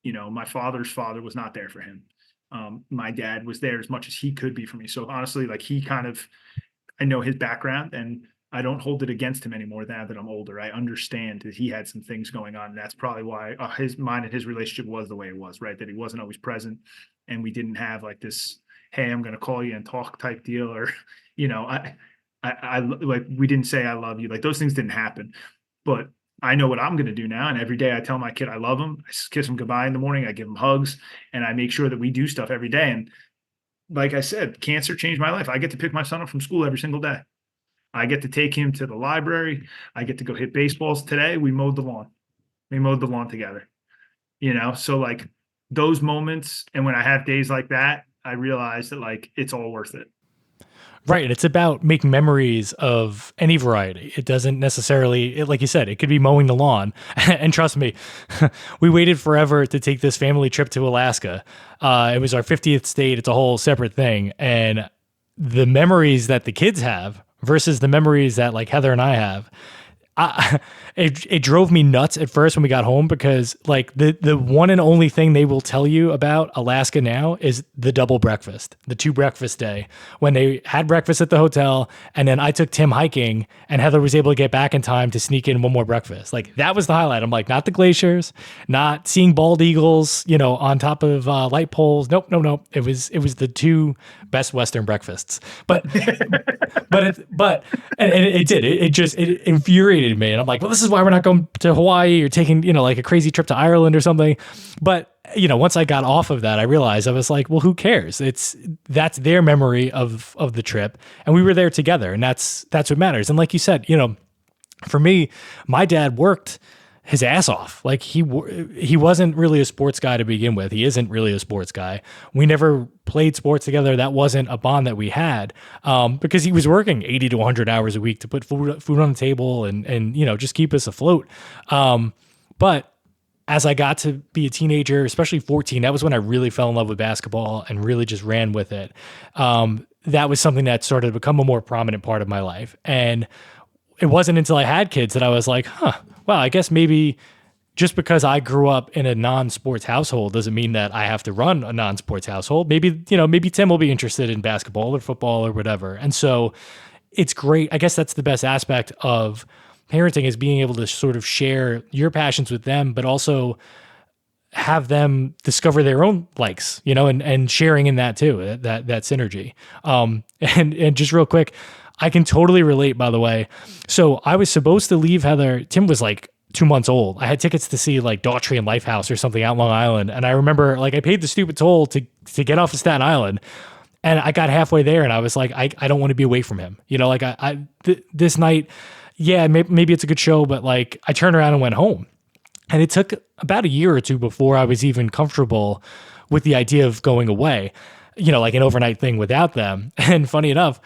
my father's father was not there for him. My dad was there as much as he could be for me. So honestly, like I know his background and I don't hold it against him anymore now that I'm older. I understand that he had some things going on. And that's probably why mine and his relationship was the way it was, right? That he wasn't always present and we didn't have like this, hey, I'm going to call you and talk type deal. Or, I like, we didn't say, I love you. Like those things didn't happen, but I know what I'm going to do now. And every day I tell my kid, I love him. I kiss him goodbye in the morning. I give him hugs and I make sure that we do stuff every day. And like I said, cancer changed my life. I get to pick my son up from school every single day. I get to take him to the library. I get to go hit baseballs. Today, we mowed the lawn. We mowed the lawn together, So like those moments. And when I have days like that, I realize that like, it's all worth it.
Right. It's about making memories of any variety. It doesn't necessarily, like you said, it could be mowing the lawn. And trust me, we waited forever to take this family trip to Alaska. It was our 50th state. It's a whole separate thing. And the memories that the kids have versus the memories that like Heather and I have, it drove me nuts at first when we got home because like the one and only thing they will tell you about Alaska now is the double breakfast, the 2 breakfast day when they had breakfast at the hotel. And then I took Tim hiking and Heather was able to get back in time to sneak in one more breakfast. Like that was the highlight. I'm like, not the glaciers, not seeing bald eagles, on top of light poles. Nope. It was the 2 best Western breakfasts, but it infuriated me. And I'm like, well, this is why we're not going to Hawaii or taking, like a crazy trip to Ireland or something. But, once I got off of that, I realized I was like, well, who cares? That's their memory of the trip. And we were there together and that's what matters. And like you said, for me, my dad worked his ass off. Like he wasn't really a sports guy to begin with. He isn't really a sports guy. We never played sports together. That wasn't a bond that we had because he was working 80 to 100 hours a week to put food on the table and just keep us afloat. But as I got to be a teenager, especially 14, that was when I really fell in love with basketball and really just ran with it. That was something that started to become a more prominent part of my life. And it wasn't until I had kids that I was like, well, I guess maybe just because I grew up in a non-sports household doesn't mean that I have to run a non-sports household. Maybe Tim will be interested in basketball or football or whatever. And so it's great. I guess that's the best aspect of parenting is being able to sort of share your passions with them, but also have them discover their own likes, and sharing in that too, that synergy. And just real quick, I can totally relate, by the way. So I was supposed to leave Heather. Tim was like 2 months old. I had tickets to see like Daughtry and Lifehouse or something out Long Island. And I remember like I paid the stupid toll to get off of Staten Island. And I got halfway there and I was like, I don't want to be away from him. You know, like this night, yeah, maybe it's a good show, but like I turned around and went home. And it took about a year or two before I was even comfortable with the idea of going away, you know, like an overnight thing without them. And funny enough,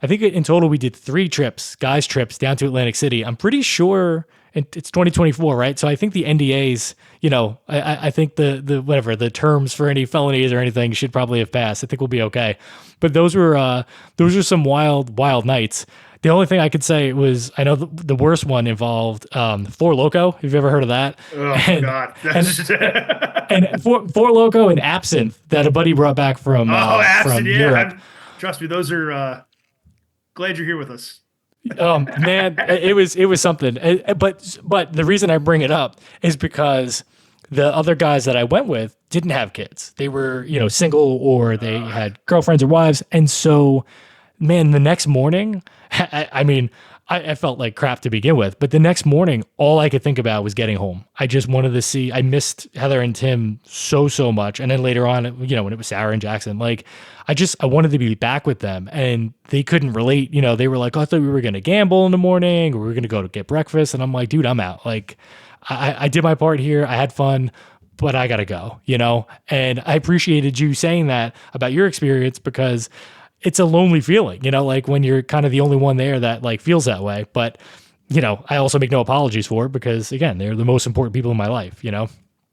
I think in total we did 3 trips, guys trips down to Atlantic City. I'm pretty sure it's 2024, right? So I think the NDAs, you know, I think the whatever the terms for any felonies or anything should probably have passed. I think we'll be okay. But those were some wild nights. The only thing I could say was I know the worst one involved Four Loko. Have you ever heard of that?
Oh God!
And Four Loko and Absinthe that a buddy brought back from
Absinthe,
from Europe.
Trust me, those are. Glad you're here with us.
Man, it was something. But the reason I bring it up is because the other guys that I went with didn't have kids. They were, you know, single or they had girlfriends or wives. And so, man, the next morning, I mean, I felt like crap to begin with, but the next morning, all I could think about was getting home. I just wanted to see, I missed Heather and Tim so much. And then later on, you know, when it was Sarah and Jackson, like, I wanted to be back with them and they couldn't relate. You know, they were like, oh, I thought we were going to gamble in the morning or we were going to go to get breakfast. And I'm like, dude, I'm out. Like, I did my part here. I had fun, but I got to go, you know? And I appreciated you saying that about your experience because it's a lonely feeling, you know, like when you're kind of the only one there that like feels that way. But, you know, I also make no apologies for it because again, they're the most important people in my life, you know?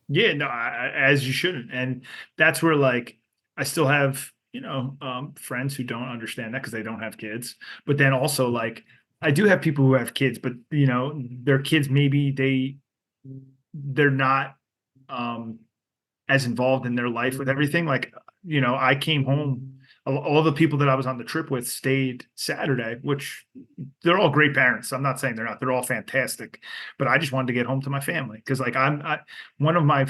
Yeah, no, as you shouldn't. And that's where like, I still have, you know, friends who don't understand that because they don't have kids, but then also like, I do have people who have kids, but you know, their kids, maybe they're not, as involved in their life with everything. Like, you know, I came home, all the people that I was on the trip with stayed Saturday, which they're all great parents. I'm not saying they're not, they're all fantastic, but I just wanted to get home to my family. Cause like one of my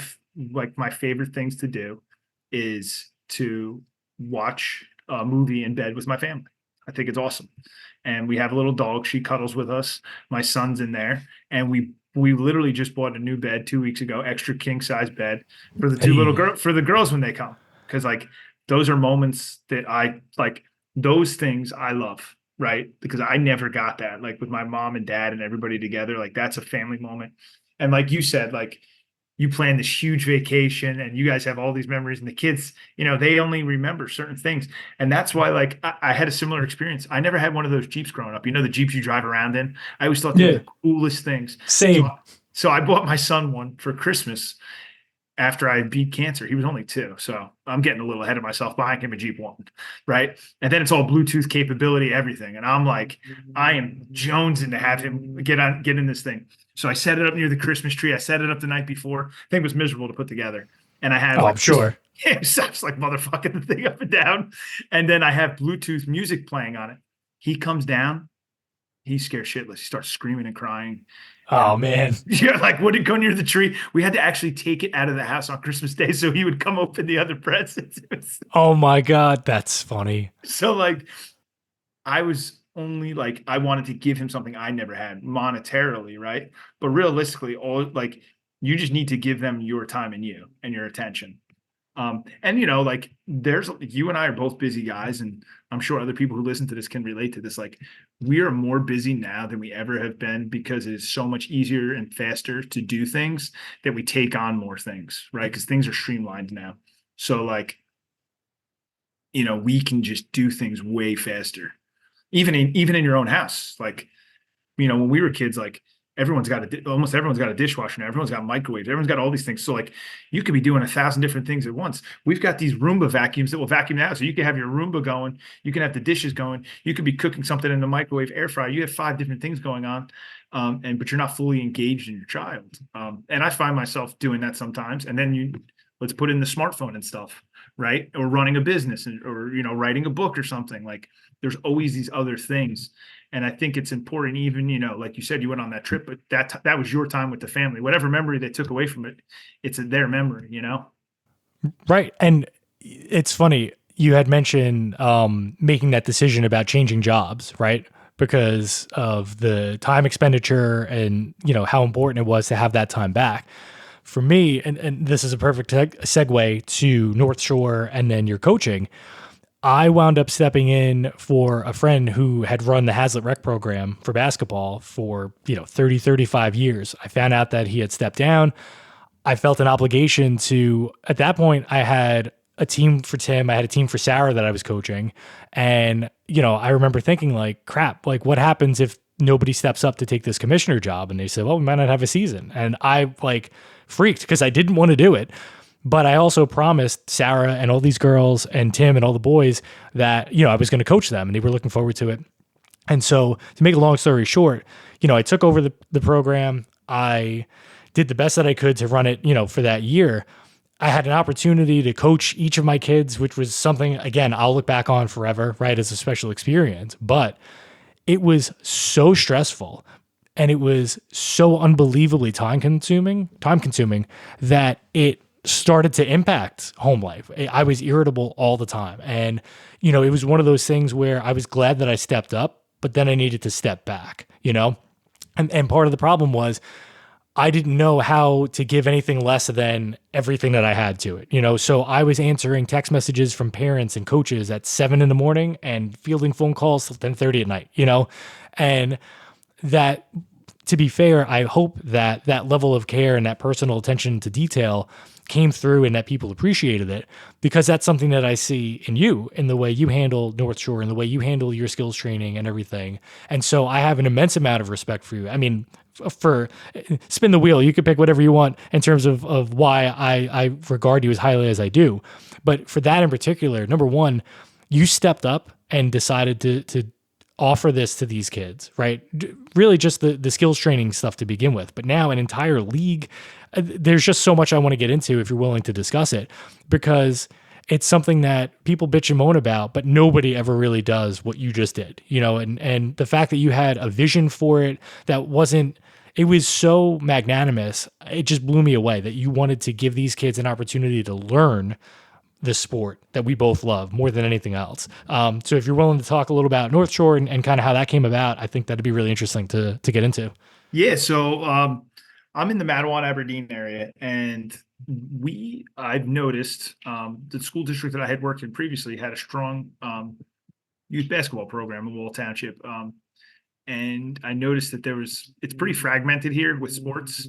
favorite things to do is to watch a movie in bed with my family. I think it's awesome. And we have a little dog. She cuddles with us. My son's in there and we literally just bought a new bed 2 weeks ago, extra king size bed for the two little girls, for the girls when they come. Cause like, those are moments that I like, those things I love, right? Because I never got that, like with my mom and dad and everybody together, like that's a family moment. And like you said, like you plan this huge vacation and you guys have all these memories and the kids, you know, they only remember certain things. And that's why like I had a similar experience. I never had one of those Jeeps growing up. You know, the Jeeps you drive around in. I always thought they were the coolest things.
Same.
So I bought my son one for Christmas. After I beat cancer, he was only 2. So I'm getting a little ahead of myself, buying him a Jeep one, right? And then it's all Bluetooth capability, everything. And I'm like, I am jonesing to have him get in this thing. So I set it up near the Christmas tree. I set it up the night before. I think it was miserable to put together. And I had
I'm sure.
Yeah, so I was like motherfucking the thing up and down. And then I have Bluetooth music playing on it. He comes down, he's scared shitless. He starts screaming and crying.
Oh man.
Yeah, like wouldn't go near the tree. We had to actually take it out of the house on Christmas Day so he would come open the other presents.
Oh my God, that's funny.
So like I was only like I wanted to give him something I never had monetarily, right? But realistically, all like you just need to give them your time and you and your attention. And you know, like there's you and I are both busy guys, and I'm sure other people who listen to this can relate to this. Like we are more busy now than we ever have been because it is so much easier and faster to do things that we take on more things, right? Because things are streamlined now. So like, you know, we can just do things way faster, even in your own house. Like, you know, when we were kids, like almost everyone's got a dishwasher now. Everyone's got microwaves. Everyone's got all these things. So like you could be doing 1,000 different things at once. We've got these Roomba vacuums that will vacuum now. So you can have your Roomba going. You can have the dishes going. You could be cooking something in the microwave air fryer. You have 5 different things going on. But you're not fully engaged in your child. And I find myself doing that sometimes. And then let's put in the smartphone and stuff, right? Or running a business or, you know, writing a book or something. Like there's always these other things. And I think it's important, even, you know, like you said, you went on that trip, but that was your time with the family. Whatever memory they took away from it, it's their memory, you know?
Right. And it's funny, you had mentioned making that decision about changing jobs, right? because of the time expenditure and, how important it was to have that time back. For me, and this is a perfect segue to North Shore and then your coaching, I wound up stepping in for a friend who had run the Hazlitt Rec program for basketball for, 30, 35 years. I found out that he had stepped down. I felt an obligation to, at that point, I had a team for Tim. I had a team for Sarah that I was coaching. And, I remember thinking like, crap, like what happens if nobody steps up to take this commissioner job? And they said, well, we might not have a season. And I like freaked because I didn't want to do it. But I also promised Sarah and all these girls and Tim and all the boys that, I was going to coach them and they were looking forward to it. And so to make a long story short, I took over the program. I did the best that I could to run it, for that year. I had an opportunity to coach each of my kids, which was something, again, I'll look back on forever, right, as a special experience. But it was so stressful and it was so unbelievably time consuming that it started to impact home life. I was irritable all the time. And, it was one of those things where I was glad that I stepped up, but then I needed to step back, And part of the problem was I didn't know how to give anything less than everything that I had to it, So I was answering text messages from parents and coaches at 7 a.m. and fielding phone calls till 10:30 at night, And that, to be fair, I hope that that level of care and that personal attention to detail came through and that people appreciated it, because that's something that I see in you, in the way you handle North Shore and the way you handle your skills training and everything. And so I have an immense amount of respect for you. I mean, for spin the wheel, you can pick whatever you want in terms of why I regard you as highly as I do. But for that in particular, number one, you stepped up and decided to offer this to these kids, right? Really just the skills training stuff to begin with. But now an entire league, there's just so much I want to get into if you're willing to discuss it, because it's something that people bitch and moan about, but nobody ever really does what you just did, and the fact that you had a vision for it it was so magnanimous. It just blew me away that you wanted to give these kids an opportunity to learn the sport that we both love more than anything else. So if you're willing to talk a little about North Shore and kind of how that came about, I think that'd be really interesting to get into.
Yeah. So I'm in the Matawan Aberdeen area, and I've noticed the school district that I had worked in previously had a strong youth basketball program in Wall Township. And I noticed that it's pretty fragmented here with sports.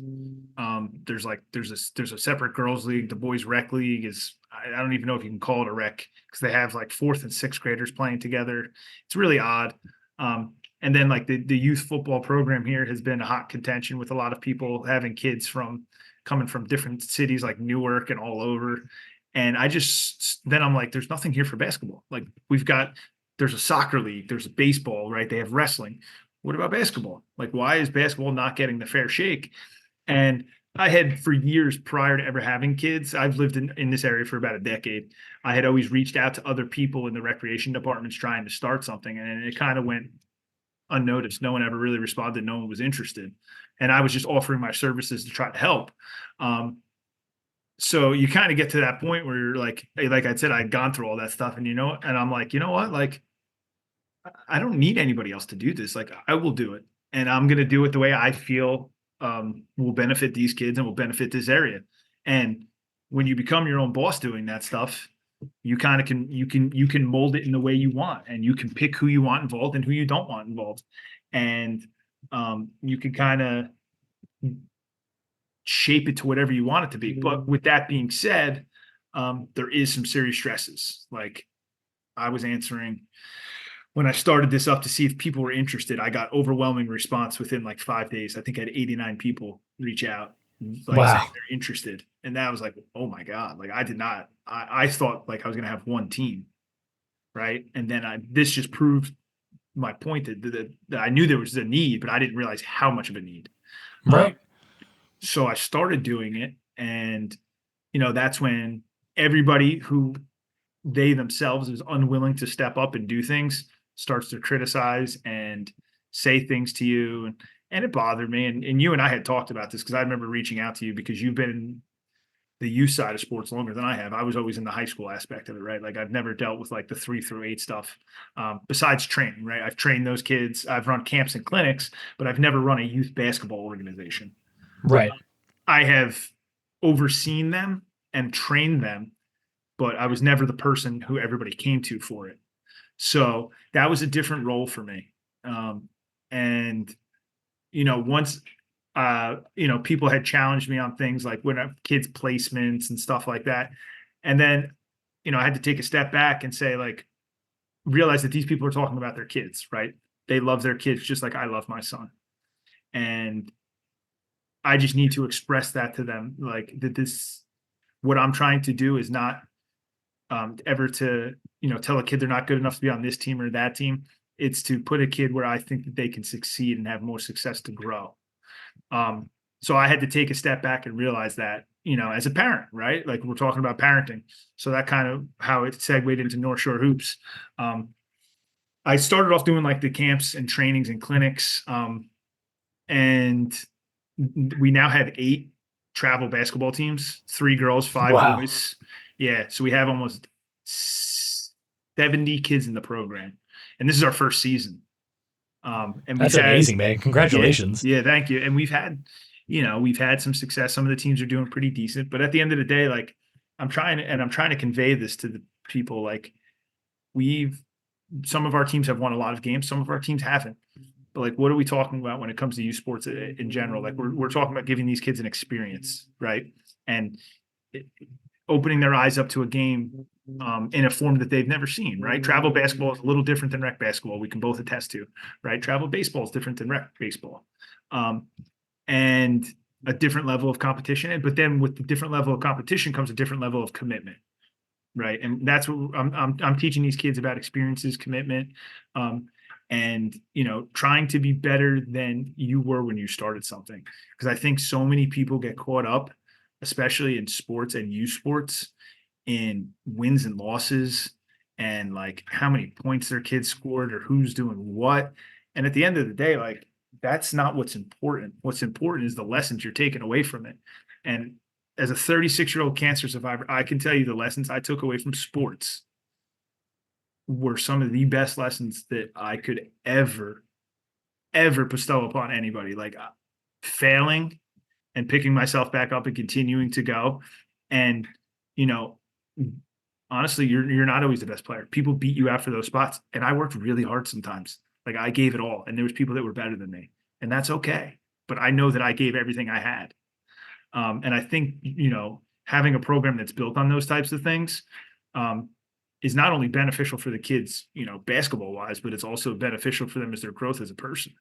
There's a separate girls league. The boys rec league I don't even know if you can call it a rec, because they have like 4th and 6th graders playing together. It's really odd. And then like the youth football program here has been a hot contention with a lot of people having kids coming from different cities like Newark and all over. And then I'm like, there's nothing here for basketball. Like there's a soccer league, there's a baseball, right? They have wrestling. What about basketball? Like, why is basketball not getting the fair shake? And I had, for years prior to ever having kids, I've lived in this area for about a decade. I had always reached out to other people in the recreation departments trying to start something, and it kind of went unnoticed. No one ever really responded. No one was interested. And I was just offering my services to try to help. So you kind of get to that point where you're like, hey, like I said, I'd gone through all that stuff, and and I'm like, you know what? Like, I don't need anybody else to do this. Like, I will do it, and I'm going to do it the way I feel will benefit these kids and will benefit this area. And when you become your own boss doing that stuff, you kind of you can mold it in the way you want, and you can pick who you want involved and who you don't want involved. And you can kind of shape it to whatever you want it to be. But with that being said, there is some serious stresses. Like, I was answering when I started this up to see if people were interested. I got overwhelming response within like 5 days. I think I had 89 people reach out, like,
Wow.
saying they're interested. And that was like, oh my God. Like, I thought like I was going to have one team. Right. And then this just proved my point that I knew there was a need, but I didn't realize how much of a need.
Right.
So I started doing it, and, that's when everybody who they themselves is unwilling to step up and do things starts to criticize and say things to you. And it bothered me. And you and I had talked about this, because I remember reaching out to you because you've been the youth side of sports longer than I have. I was always in the high school aspect of it, right? Like I've never dealt with like the 3 through 8 stuff, besides training, right? I've trained those kids. I've run camps and clinics, but I've never run a youth basketball organization.
Right.
I have overseen them and trained them, but I was never the person who everybody came to for it. So that was a different role for me. And, once, people had challenged me on things like when kids placements and stuff like that. And then, I had to take a step back and say, like, realize that these people are talking about their kids, right? They love their kids just like I love my son. And I just need to express that to them, like what I'm trying to do is not ever to, tell a kid they're not good enough to be on this team or that team. It's to put a kid where I think that they can succeed and have more success to grow. So I had to take a step back and realize that, as a parent, right? Like we're talking about parenting. So that kind of how it segued into NorthShore Hoops. I started off doing like the camps and trainings and clinics. And we now have 8 travel basketball teams, 3 girls, 5 boys. Yeah. So we have almost 70 kids in the program. And this is our first season. And
that's amazing, man. Congratulations.
Yeah, thank you. And we've had some success. Some of the teams are doing pretty decent, but at the end of the day, like I'm trying to convey this to the people. Like some of our teams have won a lot of games. Some of our teams haven't. But like, what are we talking about when it comes to youth sports in general? Like we're talking about giving these kids an experience, right? And opening their eyes up to a game in a form that they've never seen, right? Travel basketball is a little different than rec basketball. We can both attest to, right? Travel baseball is different than rec baseball. And a different level of competition. But then with the different level of competition comes a different level of commitment, right? And that's what I'm teaching these kids about: experiences, commitment, and trying to be better than you were when you started something. Because I think so many people get caught up, especially in sports and youth sports, in wins and losses and like how many points their kids scored or who's doing what. And at the end of the day, like that's not what's important. What's important is the lessons you're taking away from it. And as a 36-year-old cancer survivor, I can tell you the lessons I took away from sports were some of the best lessons that I could ever bestow upon anybody. Like failing and picking myself back up and continuing to go. And, honestly, you're not always the best player. People beat you out for those spots. And I worked really hard sometimes. Like I gave it all. And there was people that were better than me. And that's okay. But I know that I gave everything I had. And I think, having a program that's built on those types of things is not only beneficial for the kids, basketball wise, but it's also beneficial for them as their growth as a person.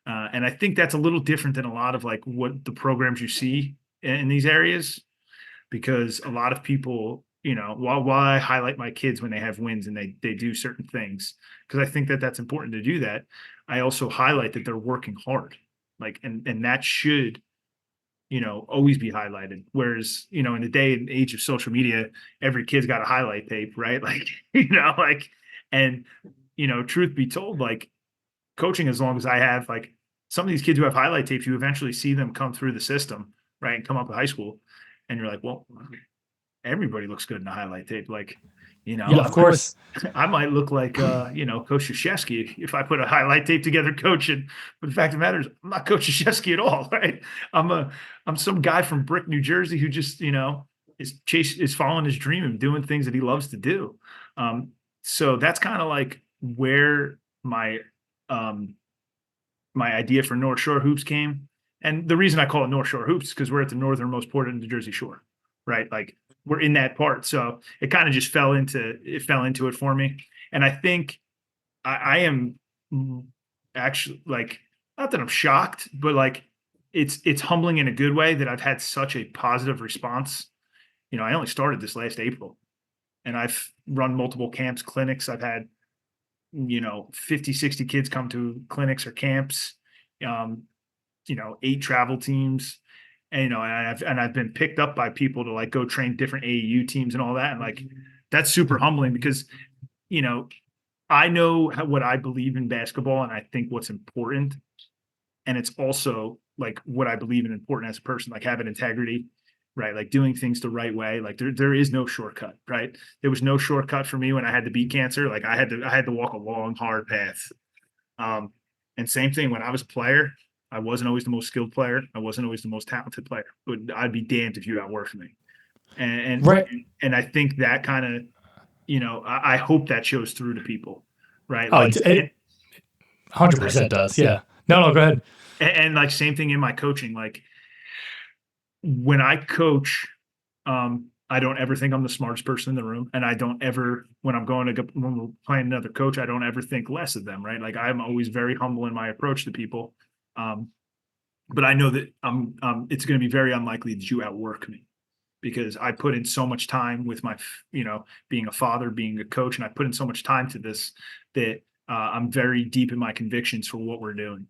And I think that's a little different than a lot of like what the programs you see in these areas, because a lot of people, while I highlight my kids when they have wins and they do certain things, because I think that that's important to do that, I also highlight that they're working hard, like, and that should, always be highlighted. Whereas, in the day and age of social media, every kid's got a highlight tape, right? Like, and, truth be told, like coaching as long as I have, like some of these kids who have highlight tapes, you eventually see them come through the system, right? And come up to high school and you're like, well, everybody looks good in a highlight tape. Like,
yeah, of course.
I might look like, Coach Krzyzewski if I put a highlight tape together coaching. But the fact of the matter is, I'm not Coach Krzyzewski at all, right? I'm some guy from Brick, New Jersey who just, is following his dream and doing things that he loves to do. So that's kind of like where my idea for NorthShore Hoops came. And the reason I call it NorthShore Hoops is because we're at the northernmost port of the Jersey Shore, right? Like we're in that part. So it kind of just fell into it for me. And I think I am actually, like, not that I'm shocked, but like it's humbling in a good way that I've had such a positive response. I only started this last April and I've run multiple camps, clinics. I've had, 50, 60 kids come to clinics or camps, 8 travel teams. And, I've been picked up by people to like go train different AAU teams and all that. And like, that's super humbling because, I know what I believe in basketball and I think what's important. And it's also like what I believe in important as a person, like having integrity right? Like doing things the right way. Like there is no shortcut, right? There was no shortcut for me when I had to beat cancer. Like I had to walk a long, hard path. Um, and same thing when I was a player, I wasn't always the most skilled player. I wasn't always the most talented player, but I'd be damned if you outworked me.
Right.
And I think that kind of, I hope that shows through to people, right?
Oh,
Like,
it 100% does. Yeah. No, go ahead.
and like same thing in my coaching. Like when I coach, I don't ever think I'm the smartest person in the room, and I don't ever when we're playing another coach, I don't ever think less of them, right? Like I'm always very humble in my approach to people, but I know that it's going to be very unlikely that you outwork me because I put in so much time with my, being a father, being a coach, and I put in so much time to this that I'm very deep in my convictions for what we're doing.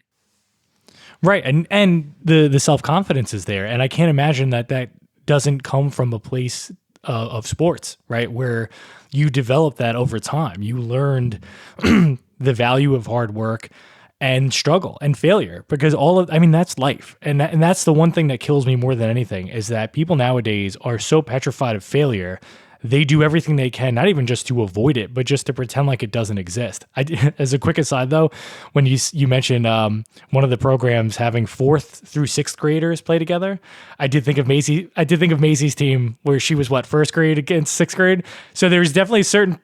Right. And the self-confidence is there. And I can't imagine that doesn't come from a place of sports, right? Where you develop that over time. You learned the value of hard work and struggle and failure because that's life. And that's the one thing that kills me more than anything is that people nowadays are so petrified of failure. They do everything they can, not even just to avoid it, but just to pretend like it doesn't exist. As a quick aside, though, when you mentioned one of the programs having 4th through 6th graders play together, I did think of Maisie's team where she was first grade against 6th grade. So there's definitely certain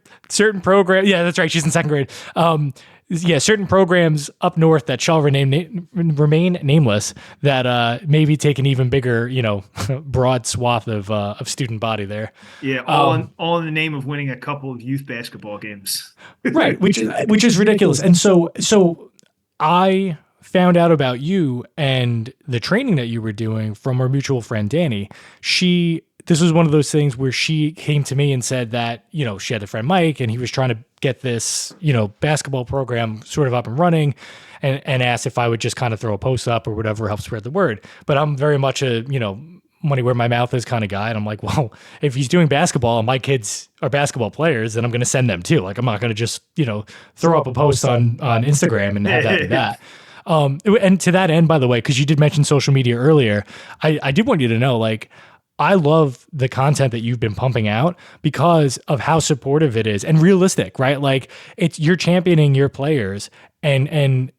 program. Yeah, that's right. She's in 2nd grade. Certain programs up north that shall remain nameless that maybe take an even bigger, broad swath of student body there.
Yeah, all in the name of winning a couple of youth basketball games.
Right, which is ridiculous. And so I found out about you and the training that you were doing from our mutual friend Danny. This was one of those things where she came to me and said that, she had a friend Mike and he was trying to get this, basketball program sort of up and running and asked if I would just kind of throw a post up or whatever, help spread the word. But I'm very much a, money where my mouth is kind of guy. And I'm like, well, if he's doing basketball and my kids are basketball players, then I'm going to send them too. Like, I'm not going to just, throw up a post on Instagram and have that be that. And to that end, by the way, because you did mention social media earlier, I did want you to know, like, I love the content that you've been pumping out because of how supportive it is and realistic, right? Like you're championing your players and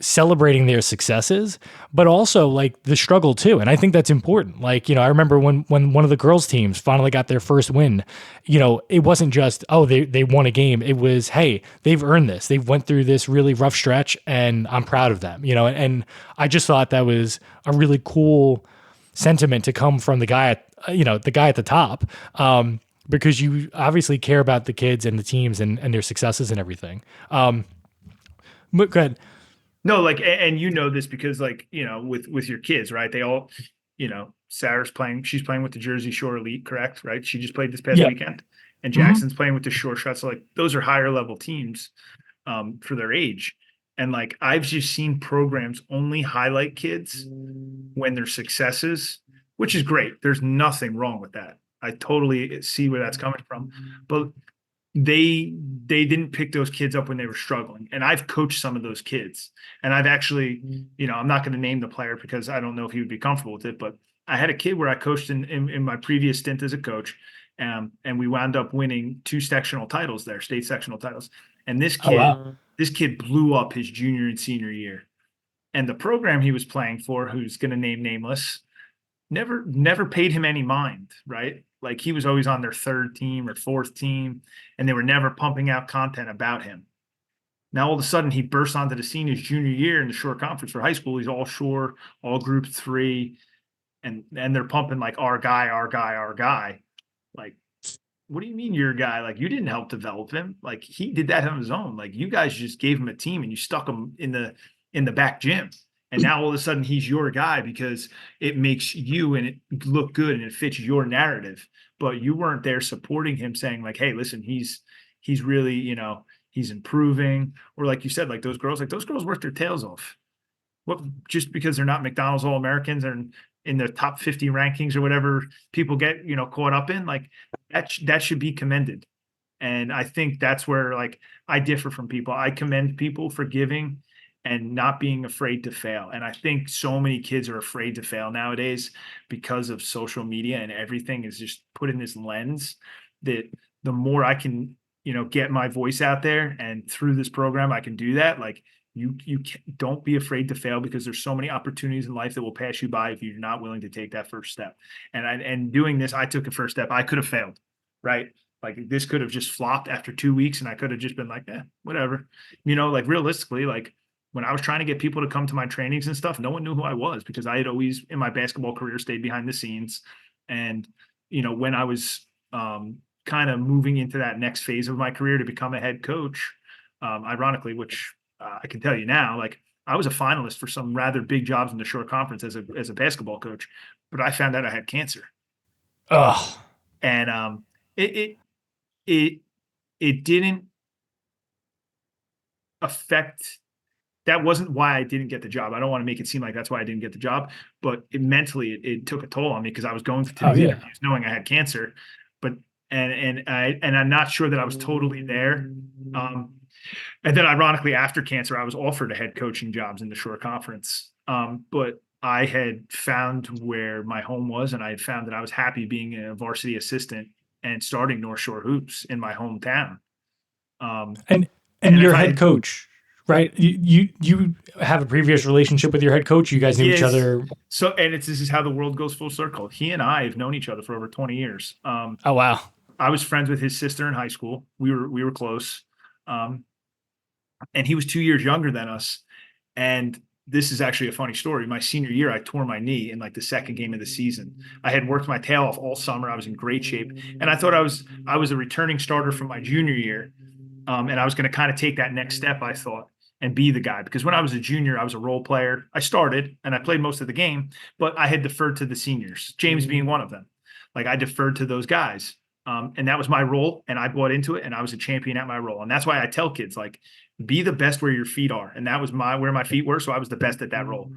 celebrating their successes, but also like the struggle too. And I think that's important. Like, I remember when one of the girls teams finally got their first win, it wasn't just, oh, they won a game. It was, hey, they've earned this. They've went through this really rough stretch and I'm proud of them, and I just thought that was a really cool sentiment to come from the guy at the top, because you obviously care about the kids and the teams and their successes and everything. But go ahead.
No, like, and this because with your kids, right? They all, Sarah's she's playing with the Jersey Shore Elite, correct? Right. She just played this past weekend and Jackson's playing with the Shore Shots. So like those are higher level teams, for their age. And like, I've just seen programs only highlight kids when they're successes, which is great. There's nothing wrong with that. I totally see where that's coming from, but they didn't pick those kids up when they were struggling. And I've coached some of those kids and I've actually, I'm not going to name the player because I don't know if he would be comfortable with it, but I had a kid where I coached in my previous stint as a coach. And we wound up winning 2 sectional titles there, state sectional titles. And this kid blew up his junior and senior year. And the program he was playing for, who's going to name nameless, never paid him any mind, right? Like he was always on their 3rd team or 4th team, and they were never pumping out content about him. Now, all of a sudden, he bursts onto the scene his junior year in the Shore Conference for high school. He's all Shore, all Group 3, and they're pumping like our guy. Like, what do you mean your guy? Like, you didn't help develop him. Like, he did that on his own. Like, you guys just gave him a team and you stuck him in the back gym. And now all of a sudden he's your guy because it makes you and it look good and it fits your narrative. But you weren't there supporting him, saying like, hey, listen, he's really, he's improving. Or like you said, like those girls work their tails off. What, just because they're not McDonald's All-Americans and in the top 50 rankings or whatever people get, caught up in, like that should be commended. And I think that's where like I differ from people. I commend people for giving and not being afraid to fail. And I think so many kids are afraid to fail nowadays because of social media, and everything is just put in this lens that the more I can, get my voice out there, and through this program, I can do that. Like, don't be afraid to fail, because there's so many opportunities in life that will pass you by if you're not willing to take that first step. And doing this, I took a first step. I could have failed, right? Like, this could have just flopped after 2 weeks, and I could have just been like, whatever. Like, realistically, like, when I was trying to get people to come to my trainings and stuff, no one knew who I was, because I had always, in my basketball career, stayed behind the scenes. And, when I was kind of moving into that next phase of my career to become a head coach, ironically, which I can tell you now, like, I was a finalist for some rather big jobs in the Shore Conference as a basketball coach, but I found out I had cancer.
Oh,
and it didn't affect. That wasn't why I didn't get the job. I don't want to make it seem like that's why I didn't get the job, but mentally it took a toll on me, because I was going through these interviews knowing I had cancer, but I'm not sure that I was totally there. And then ironically, after cancer, I was offered a head coaching jobs in the Shore Conference. But I had found where my home was, and I had found that I was happy being a varsity assistant and starting NorthShore Hoops in my hometown.
And your head coach, right? You have a previous relationship with your head coach. You guys knew each other.
So, and this is how the world goes full circle. He and I have known each other for over 20 years.
Oh, wow.
I was friends with his sister in high school. We were close. And he was 2 years younger than us. And this is actually a funny story. My senior year, I tore my knee in like the second game of the season. I had worked my tail off all summer. I was in great shape. And I thought I was a returning starter from my junior year. And I was going to kind of take that next step, I thought, and be the guy. Because when I was a junior, I was a role player. I started and I played most of the game, but I had deferred to the seniors, James being one of them. Like, I deferred to those guys. And that was my role, and I bought into it, and I was a champion at my role. And that's why I tell kids, like, be the best where your feet are. And that was where my feet were. So I was the best at that role.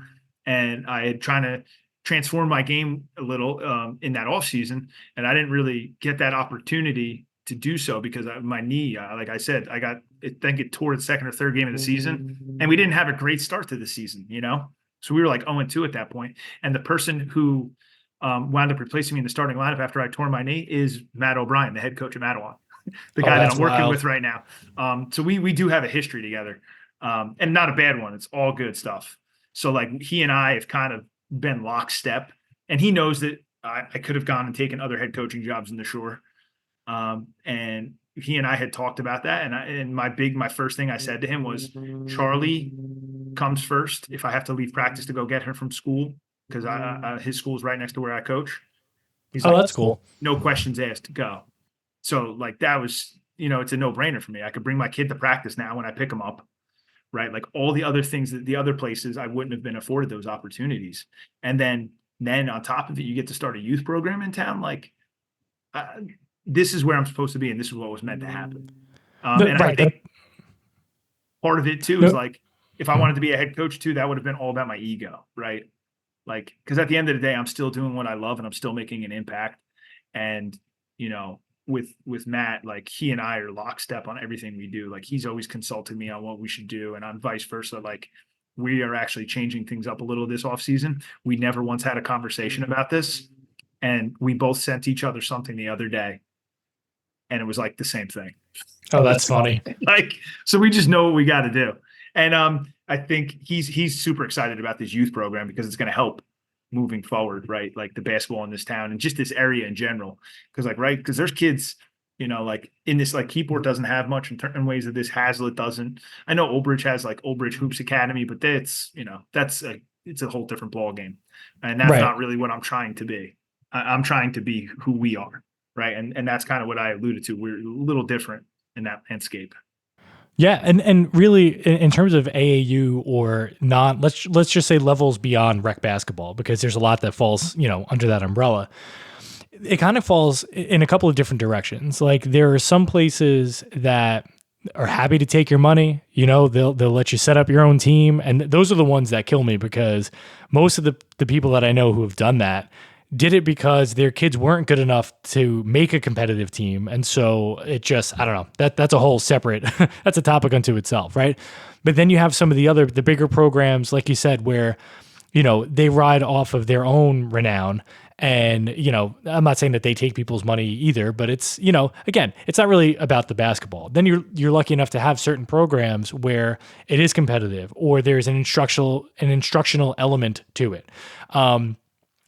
And I had trying to transform my game a little in that off season. And I didn't really get that opportunity to do so, because my knee, like I said, I think it tore the second or third game of the season, and we didn't have a great start to the season, So we were like 0-2 at that point. And the person who wound up replacing me in the starting lineup after I tore my knee is Matt O'Brien, the head coach of Matawan, the guy that I'm working with right now. So we do have a history together, and not a bad one. It's all good stuff. So, like, he and I have kind of been lockstep, and he knows that I could have gone and taken other head coaching jobs in the Shore. And he and I had talked about that. And my first thing I said to him was, Charlie comes first. If I have to leave practice to go get him from school, because his school is right next to where I coach. He's like,
that's cool.
No questions asked, go. So, like, that was, it's a no-brainer for me. I could bring my kid to practice now when I pick him up, right? Like, all the other things that the other places I wouldn't have been afforded those opportunities. And then on top of it, you get to start a youth program in town. Like, this is where I'm supposed to be, and this is what was meant to happen. I think part of it too is, like, if I wanted to be a head coach too, that would have been all about my ego, right? Like, because at the end of the day, I'm still doing what I love, and I'm still making an impact. And, with Matt, like, he and I are lockstep on everything we do. Like, he's always consulting me on what we should do, and I'm vice versa. Like, we are actually changing things up a little this off season. We never once had a conversation about this, and we both sent each other something the other day, and it was like the same thing.
Oh, that's funny.
Like, so we just know what we got to do. And I think he's super excited about this youth program, because it's going to help moving forward, right? Like, the basketball in this town and just this area in general. Because there's kids, like, in this, like, Keyport doesn't have much in ways that this Hazlitt doesn't. I know Old Bridge has, like, Old Bridge Hoops Academy, but it's a whole different ball game. And that's not really what I'm trying to be. I'm trying to be who we are, right? And that's kind of what I alluded to. We're a little different in that landscape.
Yeah, and really, in terms of AAU or not, let's just say levels beyond rec basketball, because there's a lot that falls, under that umbrella. It kind of falls in a couple of different directions. Like, there are some places that are happy to take your money. They'll let you set up your own team, and those are the ones that kill me, because most of the people that I know who have done that did it because their kids weren't good enough to make a competitive team. And so it just, I don't know, that's a whole separate, that's a topic unto itself, right? But then you have some of the bigger programs, like you said, where, they ride off of their own renown. And, I'm not saying that they take people's money either, but it's, again, it's not really about the basketball. Then you're lucky enough to have certain programs where it is competitive or there's an instructional element to it.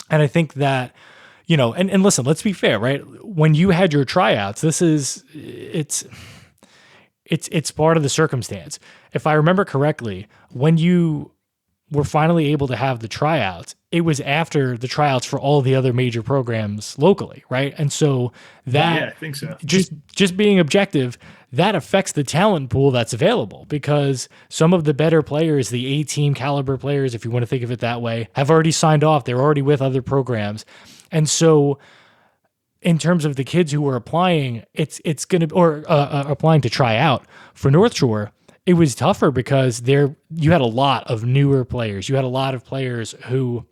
And I think that, and listen, let's be fair, right? When you had your tryouts, it's part of the circumstance. If I remember correctly, when you were finally able to have the tryouts, it was after the tryouts for all the other major programs locally, right? And so
Yeah, I think so.
Just being objective, that affects the talent pool that's available because some of the better players, the A-team caliber players, if you want to think of it that way, have already signed off. They're already with other programs. And so in terms of the kids who were applying, it's going to, or applying to try out for North Shore, it was tougher because you had a lot of newer players. You had a lot of players who,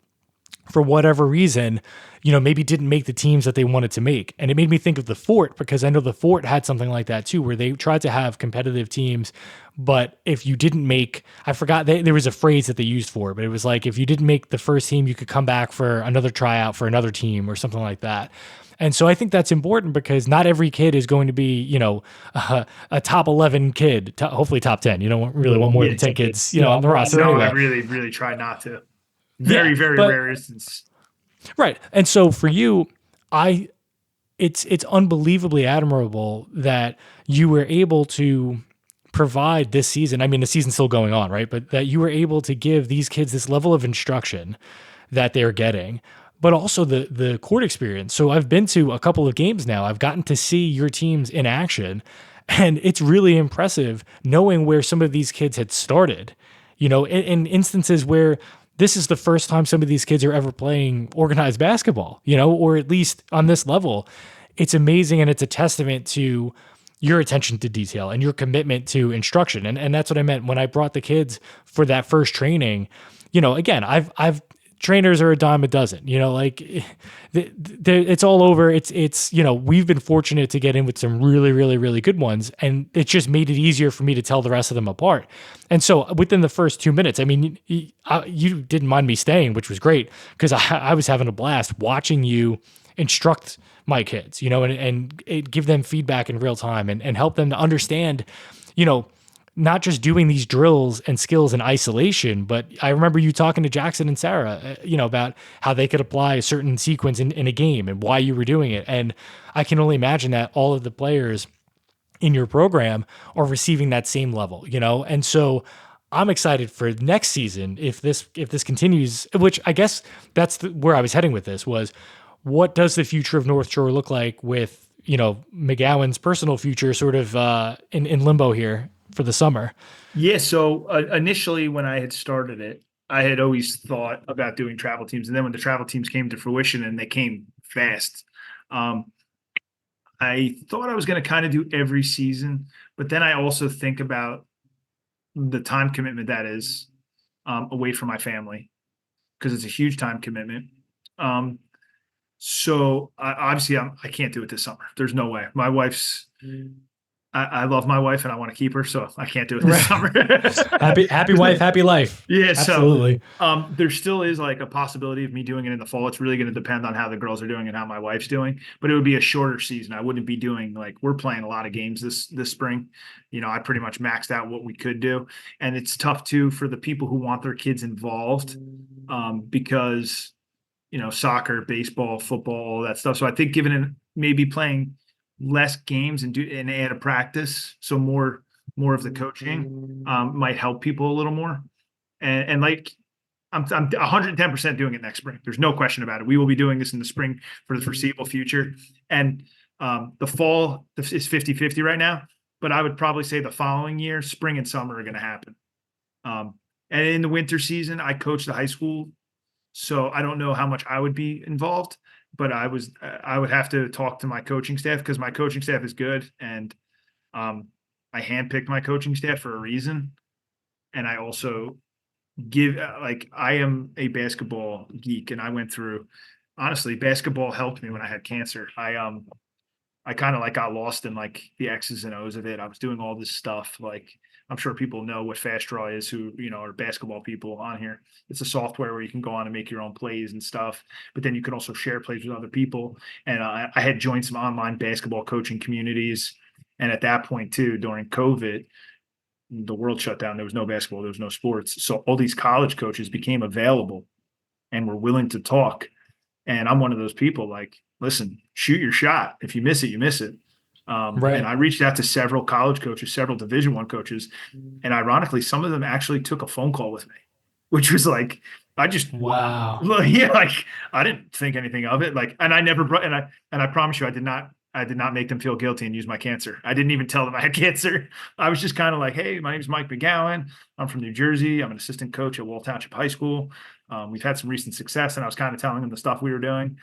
for whatever reason, maybe didn't make the teams that they wanted to make. And it made me think of the Fort because I know the Fort had something like that too, where they tried to have competitive teams. But if you didn't make, I forgot, there was a phrase that they used for it, but it was like, if you didn't make the first team, you could come back for another tryout for another team or something like that. And so I think that's important because not every kid is going to be, a top 11 kid, hopefully top 10. You don't really want more than 10 kids, on the roster.
No,
anyway.
I really, really try not to. Very rare instance.
Right. And so for you, it's unbelievably admirable that you were able to provide this season. I mean, the season's still going on, right? But that you were able to give these kids this level of instruction that they're getting, but also the court experience. So I've been to a couple of games now. I've gotten to see your teams in action, and it's really impressive knowing where some of these kids had started, in instances where this is the first time some of these kids are ever playing organized basketball, or at least on this level. It's amazing, and it's a testament to your attention to detail and your commitment to instruction. And that's what I meant when I brought the kids for that first training. Again, I've trainers are a dime a dozen, it's all over. It's, we've been fortunate to get in with some really, really, really good ones. And it just made it easier for me to tell the rest of them apart. And so within the first 2 minutes, I mean, you didn't mind me staying, which was great because I was having a blast watching you instruct my kids, and give them feedback in real time and help them to understand, not just doing these drills and skills in isolation, but I remember you talking to Jackson and Sarah, about how they could apply a certain sequence in a game and why you were doing it. And I can only imagine that all of the players in your program are receiving that same level, And so I'm excited for next season if this continues, which I guess that's where I was heading with this was, what does the future of North Shore look like with, McGowan's personal future sort of in limbo here for the summer?
Yeah. So initially when I had started it, I had always thought about doing travel teams. And then when the travel teams came to fruition and they came fast, I thought I was going to kind of do every season, but then I also think about the time commitment that is away from my family because it's a huge time commitment. So obviously I can't do it this summer. There's no way. My wife's, I love my wife and I want to keep her, so I can't do it this summer.
happy wife, happy life.
Yeah,
absolutely.
So there still is like a possibility of me doing it in the fall. It's really going to depend on how the girls are doing and how my wife's doing. But it would be a shorter season. I wouldn't be doing we're playing a lot of games this spring. I pretty much maxed out what we could do, and it's tough too for the people who want their kids involved because soccer, baseball, football, all that stuff. So I think given it maybe playing less games and add a practice, so more of the coaching might help people a little more. And I'm 110% doing it next spring. There's no question about it. We will be doing this in the spring for the foreseeable future. And the fall is 50-50 right now, but I would probably say the following year, spring and summer are going to happen. And in the winter season, I coach the high school, so I don't know how much I would be involved, but I would have to talk to my coaching staff because my coaching staff is good. And I handpicked my coaching staff for a reason. And I also I am a basketball geek, and I went through honestly, basketball helped me when I had cancer. I kind of like got lost in like the X's and O's of it. I was doing all this stuff. Like I'm sure people know what Fast Draw is who, are basketball people on here. It's a software where you can go on and make your own plays and stuff, but then you can also share plays with other people. And I had joined some online basketball coaching communities. And at that point too, during COVID, the world shut down. There was no basketball, there was no sports. So all these college coaches became available and were willing to talk. And I'm one of those people like, listen, shoot your shot. If you miss it, you miss it.
Right.
And I reached out to several college coaches, several Division I coaches. And ironically, some of them actually took a phone call with me, which was like,
wow.
Yeah, like I didn't think anything of it. Like, and I never brought, and I promise you, I did not make them feel guilty and use my cancer. I didn't even tell them I had cancer. I was just kind of like, hey, my name is Mike McGowan. I'm from New Jersey. I'm an assistant coach at Wall Township High School. We've had some recent success, and I was kind of telling them the stuff we were doing.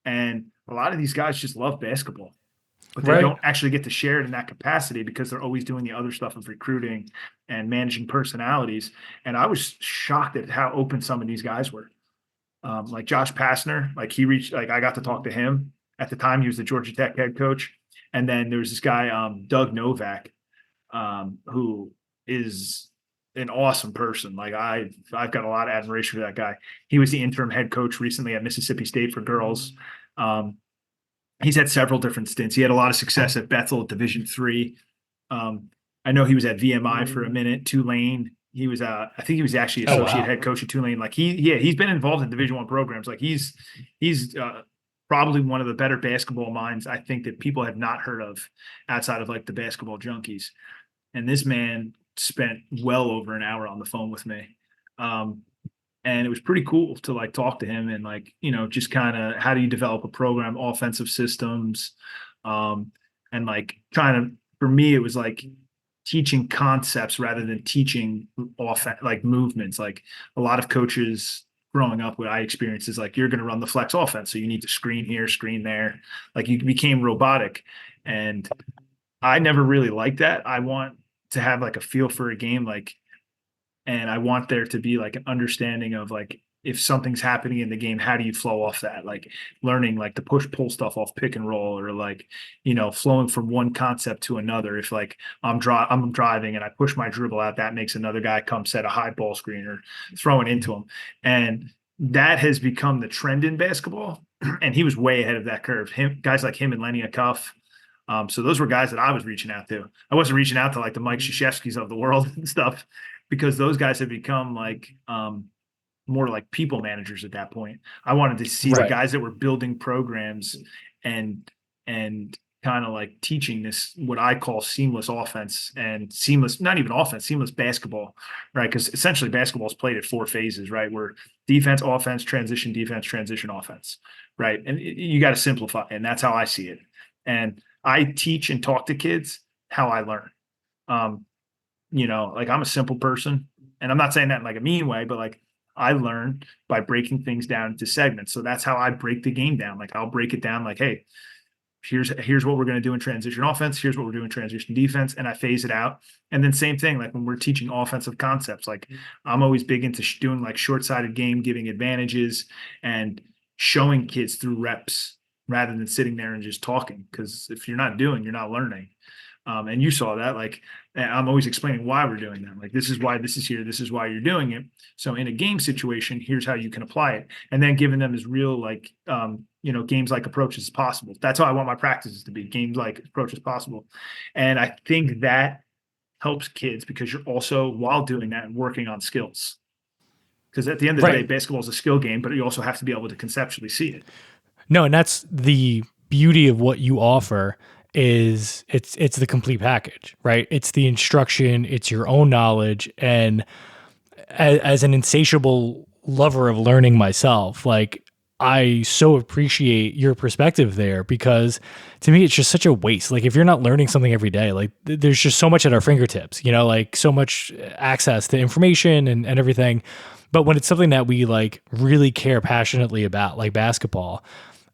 And a lot of these guys just love basketball, but they don't actually get to share it in that capacity because they're always doing the other stuff of recruiting and managing personalities. And I was shocked at how open some of these guys were. Like Josh Passner, like I got to talk to him. At the time, he was the Georgia Tech head coach. And then there was this guy, Doug Novak, who is an awesome person. Like I've got a lot of admiration for that guy. He was the interim head coach recently at Mississippi State for girls. He's had several different stints. He had a lot of success at Bethel at Division III. I know he was at VMI for a minute, Tulane. He was, I think he was actually associate head coach at Tulane. Like he's been involved in Division I programs. Like he's probably one of the better basketball minds I think that people have not heard of outside of like the basketball junkies. And this man spent well over an hour on the phone with me. And it was pretty cool to like talk to him and like, just kind of how do you develop a program, offensive systems, and like for me, it was like teaching concepts rather than teaching like movements. Like a lot of coaches growing up, what I experienced is like, you're going to run the flex offense. So you need to screen here, screen there. Like you became robotic. And I never really liked that. I want to have like a feel for a game, and I want there to be like an understanding of like, if something's happening in the game, how do you flow off that? Like learning like the push pull stuff off pick and roll, or like, flowing from one concept to another. If like I'm driving and I push my dribble out, that makes another guy come set a high ball screen or throw it into him. And that has become the trend in basketball. And he was way ahead of that curve. Guys like him and Lenny Acuff. So those were guys that I was reaching out to. I wasn't reaching out to like the Mike Krzyzewskis of the world and stuff, because those guys have become like more like people managers at that point. I wanted to see the guys that were building programs and kind of like teaching this, what I call seamless offense and seamless, not even offense, seamless basketball, right? Because essentially basketball is played at 4 phases, right? Where defense, transition, offense, right? And you got to simplify, and that's how I see it. And I teach and talk to kids how I learn. Like I'm a simple person, and I'm not saying that in like a mean way, but like I learn by breaking things down into segments. So that's how I break the game down. Like I'll break it down like, hey, here's what we're going to do in transition offense. Here's what we're doing in transition defense. And I phase it out. And then same thing, like when we're teaching offensive concepts, like I'm always big into doing like short-sided game, giving advantages and showing kids through reps rather than sitting there and just talking. Because if you're not doing, you're not learning. And you saw that, like, I'm always explaining why we're doing that. Like, this is why this is here. This is why you're doing it. So in a game situation, here's how you can apply it. And then giving them as real, like, games-like approaches as possible. That's how I want my practices to be, games-like approach as possible. And I think that helps kids because you're also, while doing that, working on skills. Because at the end of the day, basketball is a skill game, but you also have to be able to conceptually see it.
No, and that's the beauty of what you offer. Is it's the complete package, right? It's the instruction, it's your own knowledge. And as an insatiable lover of learning myself, like I so appreciate your perspective there, because to me, it's just such a waste. Like if you're not learning something every day, like there's just so much at our fingertips, like so much access to information and everything. But when it's something that we like really care passionately about, like basketball,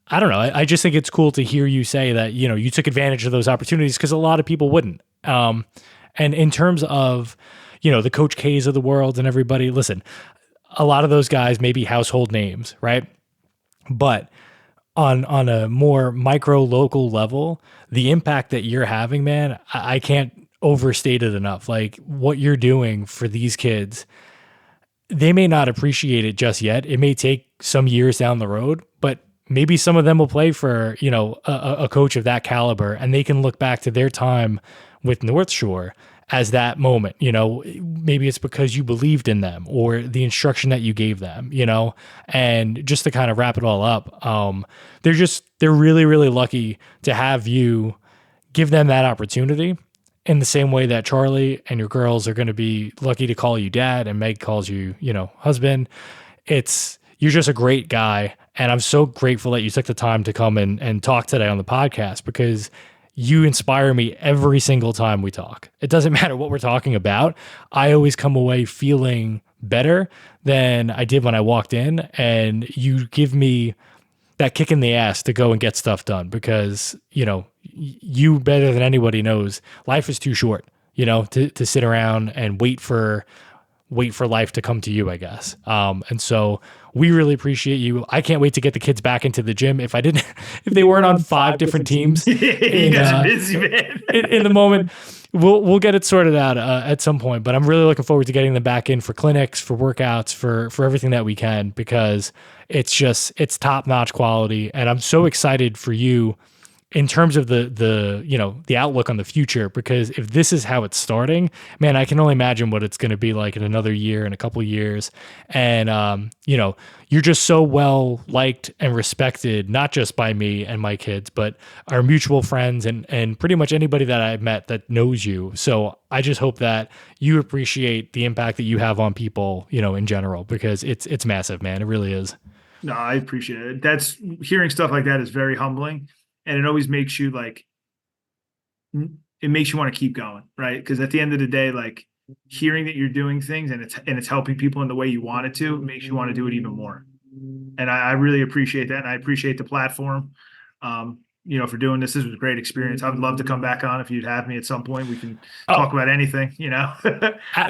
I don't know. I just think it's cool to hear you say that, you took advantage of those opportunities, because a lot of people wouldn't. And in terms of, the Coach K's of the world and everybody, listen, a lot of those guys may be household names, right? But on a more micro local level, the impact that you're having, man, I can't overstate it enough. Like what you're doing for these kids, they may not appreciate it just yet. It may take some years down the road, but maybe some of them will play for, a coach of that caliber, and they can look back to their time with North Shore as that moment. Maybe it's because you believed in them or the instruction that you gave them, and just to kind of wrap it all up, they're really, really lucky to have you give them that opportunity in the same way that Charlie and your girls are going to be lucky to call you dad and Meg calls you, husband. You're just a great guy. And I'm so grateful that you took the time to come and talk today on the podcast, because you inspire me every single time we talk. It doesn't matter what we're talking about. I always come away feeling better than I did when I walked in, and you give me that kick in the ass to go and get stuff done, because, you better than anybody knows life is too short, to sit around and wait for life to come to you, I guess. And so we really appreciate you. I can't wait to get the kids back into the gym. If they weren't on 5 different teams,
you guys are busy, man.
in the moment, we'll get it sorted out at some point. But I'm really looking forward to getting them back in for clinics, for workouts, for everything that we can, because it's top notch quality. And I'm so excited for you in terms of the outlook on the future, because if this is how it's starting, man, I can only imagine what it's going to be like in another year and a couple of years. And, you're just so well liked and respected, not just by me and my kids, but our mutual friends and pretty much anybody that I've met that knows you. So I just hope that you appreciate the impact that you have on people, in general, because it's massive, man. It really is.
No, I appreciate it. Hearing stuff like that is very humbling. And it always makes you it makes you want to keep going, right? Because at the end of the day, like hearing that you're doing things and it's helping people in the way you want it to, makes you want to do it even more. And I really appreciate that. And I appreciate the platform, for doing this. This was a great experience. I would love to come back on if you'd have me at some point. We can talk about anything,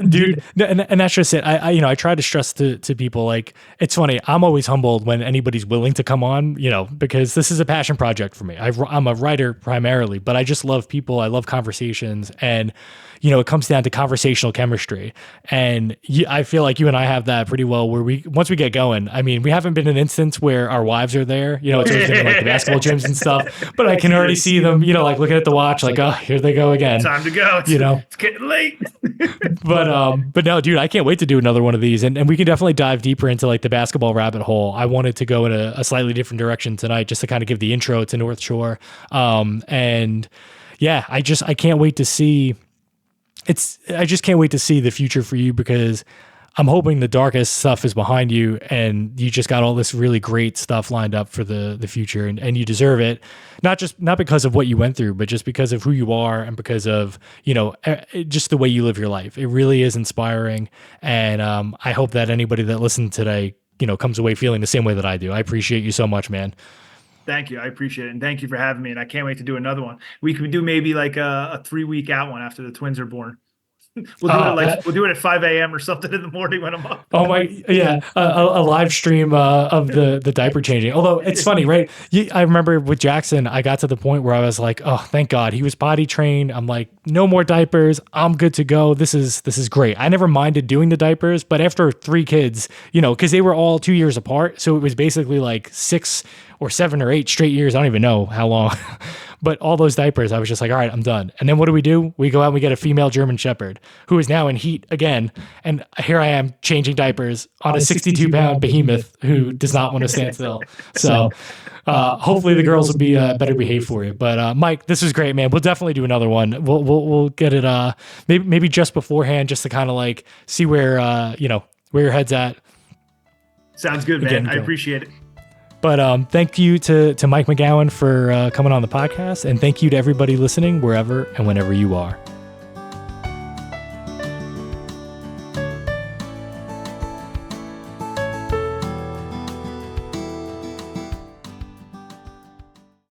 Dude. And that's just it. I try to stress to people, like, it's funny. I'm always humbled when anybody's willing to come on, because this is a passion project for me. I'm a writer primarily, but I just love people. I love conversations, and, it comes down to conversational chemistry. And I feel like you and I have that pretty well, where once we get going, I mean, we haven't been in an instance where our wives are there, it's always been like the basketball gyms and stuff, but I can already see them, like looking at the watch, like, oh, here they go again.
Time to go. It's getting late.
But no, dude, I can't wait to do another one of these. And we can definitely dive deeper into like the basketball rabbit hole. I wanted to go in a slightly different direction tonight, just to kind of give the intro to North Shore. And yeah, I can't wait to see I just can't wait to see the future for you, because I'm hoping the darkest stuff is behind you and you just got all this really great stuff lined up for the future, and you deserve it. Not because of what you went through, but just because of who you are and because of, just the way you live your life. It really is inspiring. And I hope that anybody that listened today, comes away feeling the same way that I do. I appreciate you so much, man.
Thank you. I appreciate it. And thank you for having me. And I can't wait to do another one. We could do maybe like a 3-week out one after the twins are born. We'll do it at 5 a.m. or something in the morning when I'm up.
Oh my, yeah, a live stream of the diaper changing. Although it's funny, right? I remember with Jackson, I got to the point where I was like, oh, thank God he was potty trained. I'm like, no more diapers. I'm good to go. This is great. I never minded doing the diapers, but after 3 kids, because they were all 2 years apart, so it was basically like 6 or 7 or 8 straight years. I don't even know how long. But all those diapers, I was just like, all right, I'm done. And then what do? We go out and we get a female German Shepherd who is now in heat again. And here I am changing diapers on a 62-pound behemoth who does not want to stand still. So hopefully the girls will be better behaved for you. But Mike, this was great, man. We'll definitely do another one. We'll get it maybe just beforehand, just to kind of like see where where your head's at.
Sounds good, man. I appreciate it.
But thank you to Mike McGowan for coming on the podcast, and thank you to everybody listening wherever and whenever you are.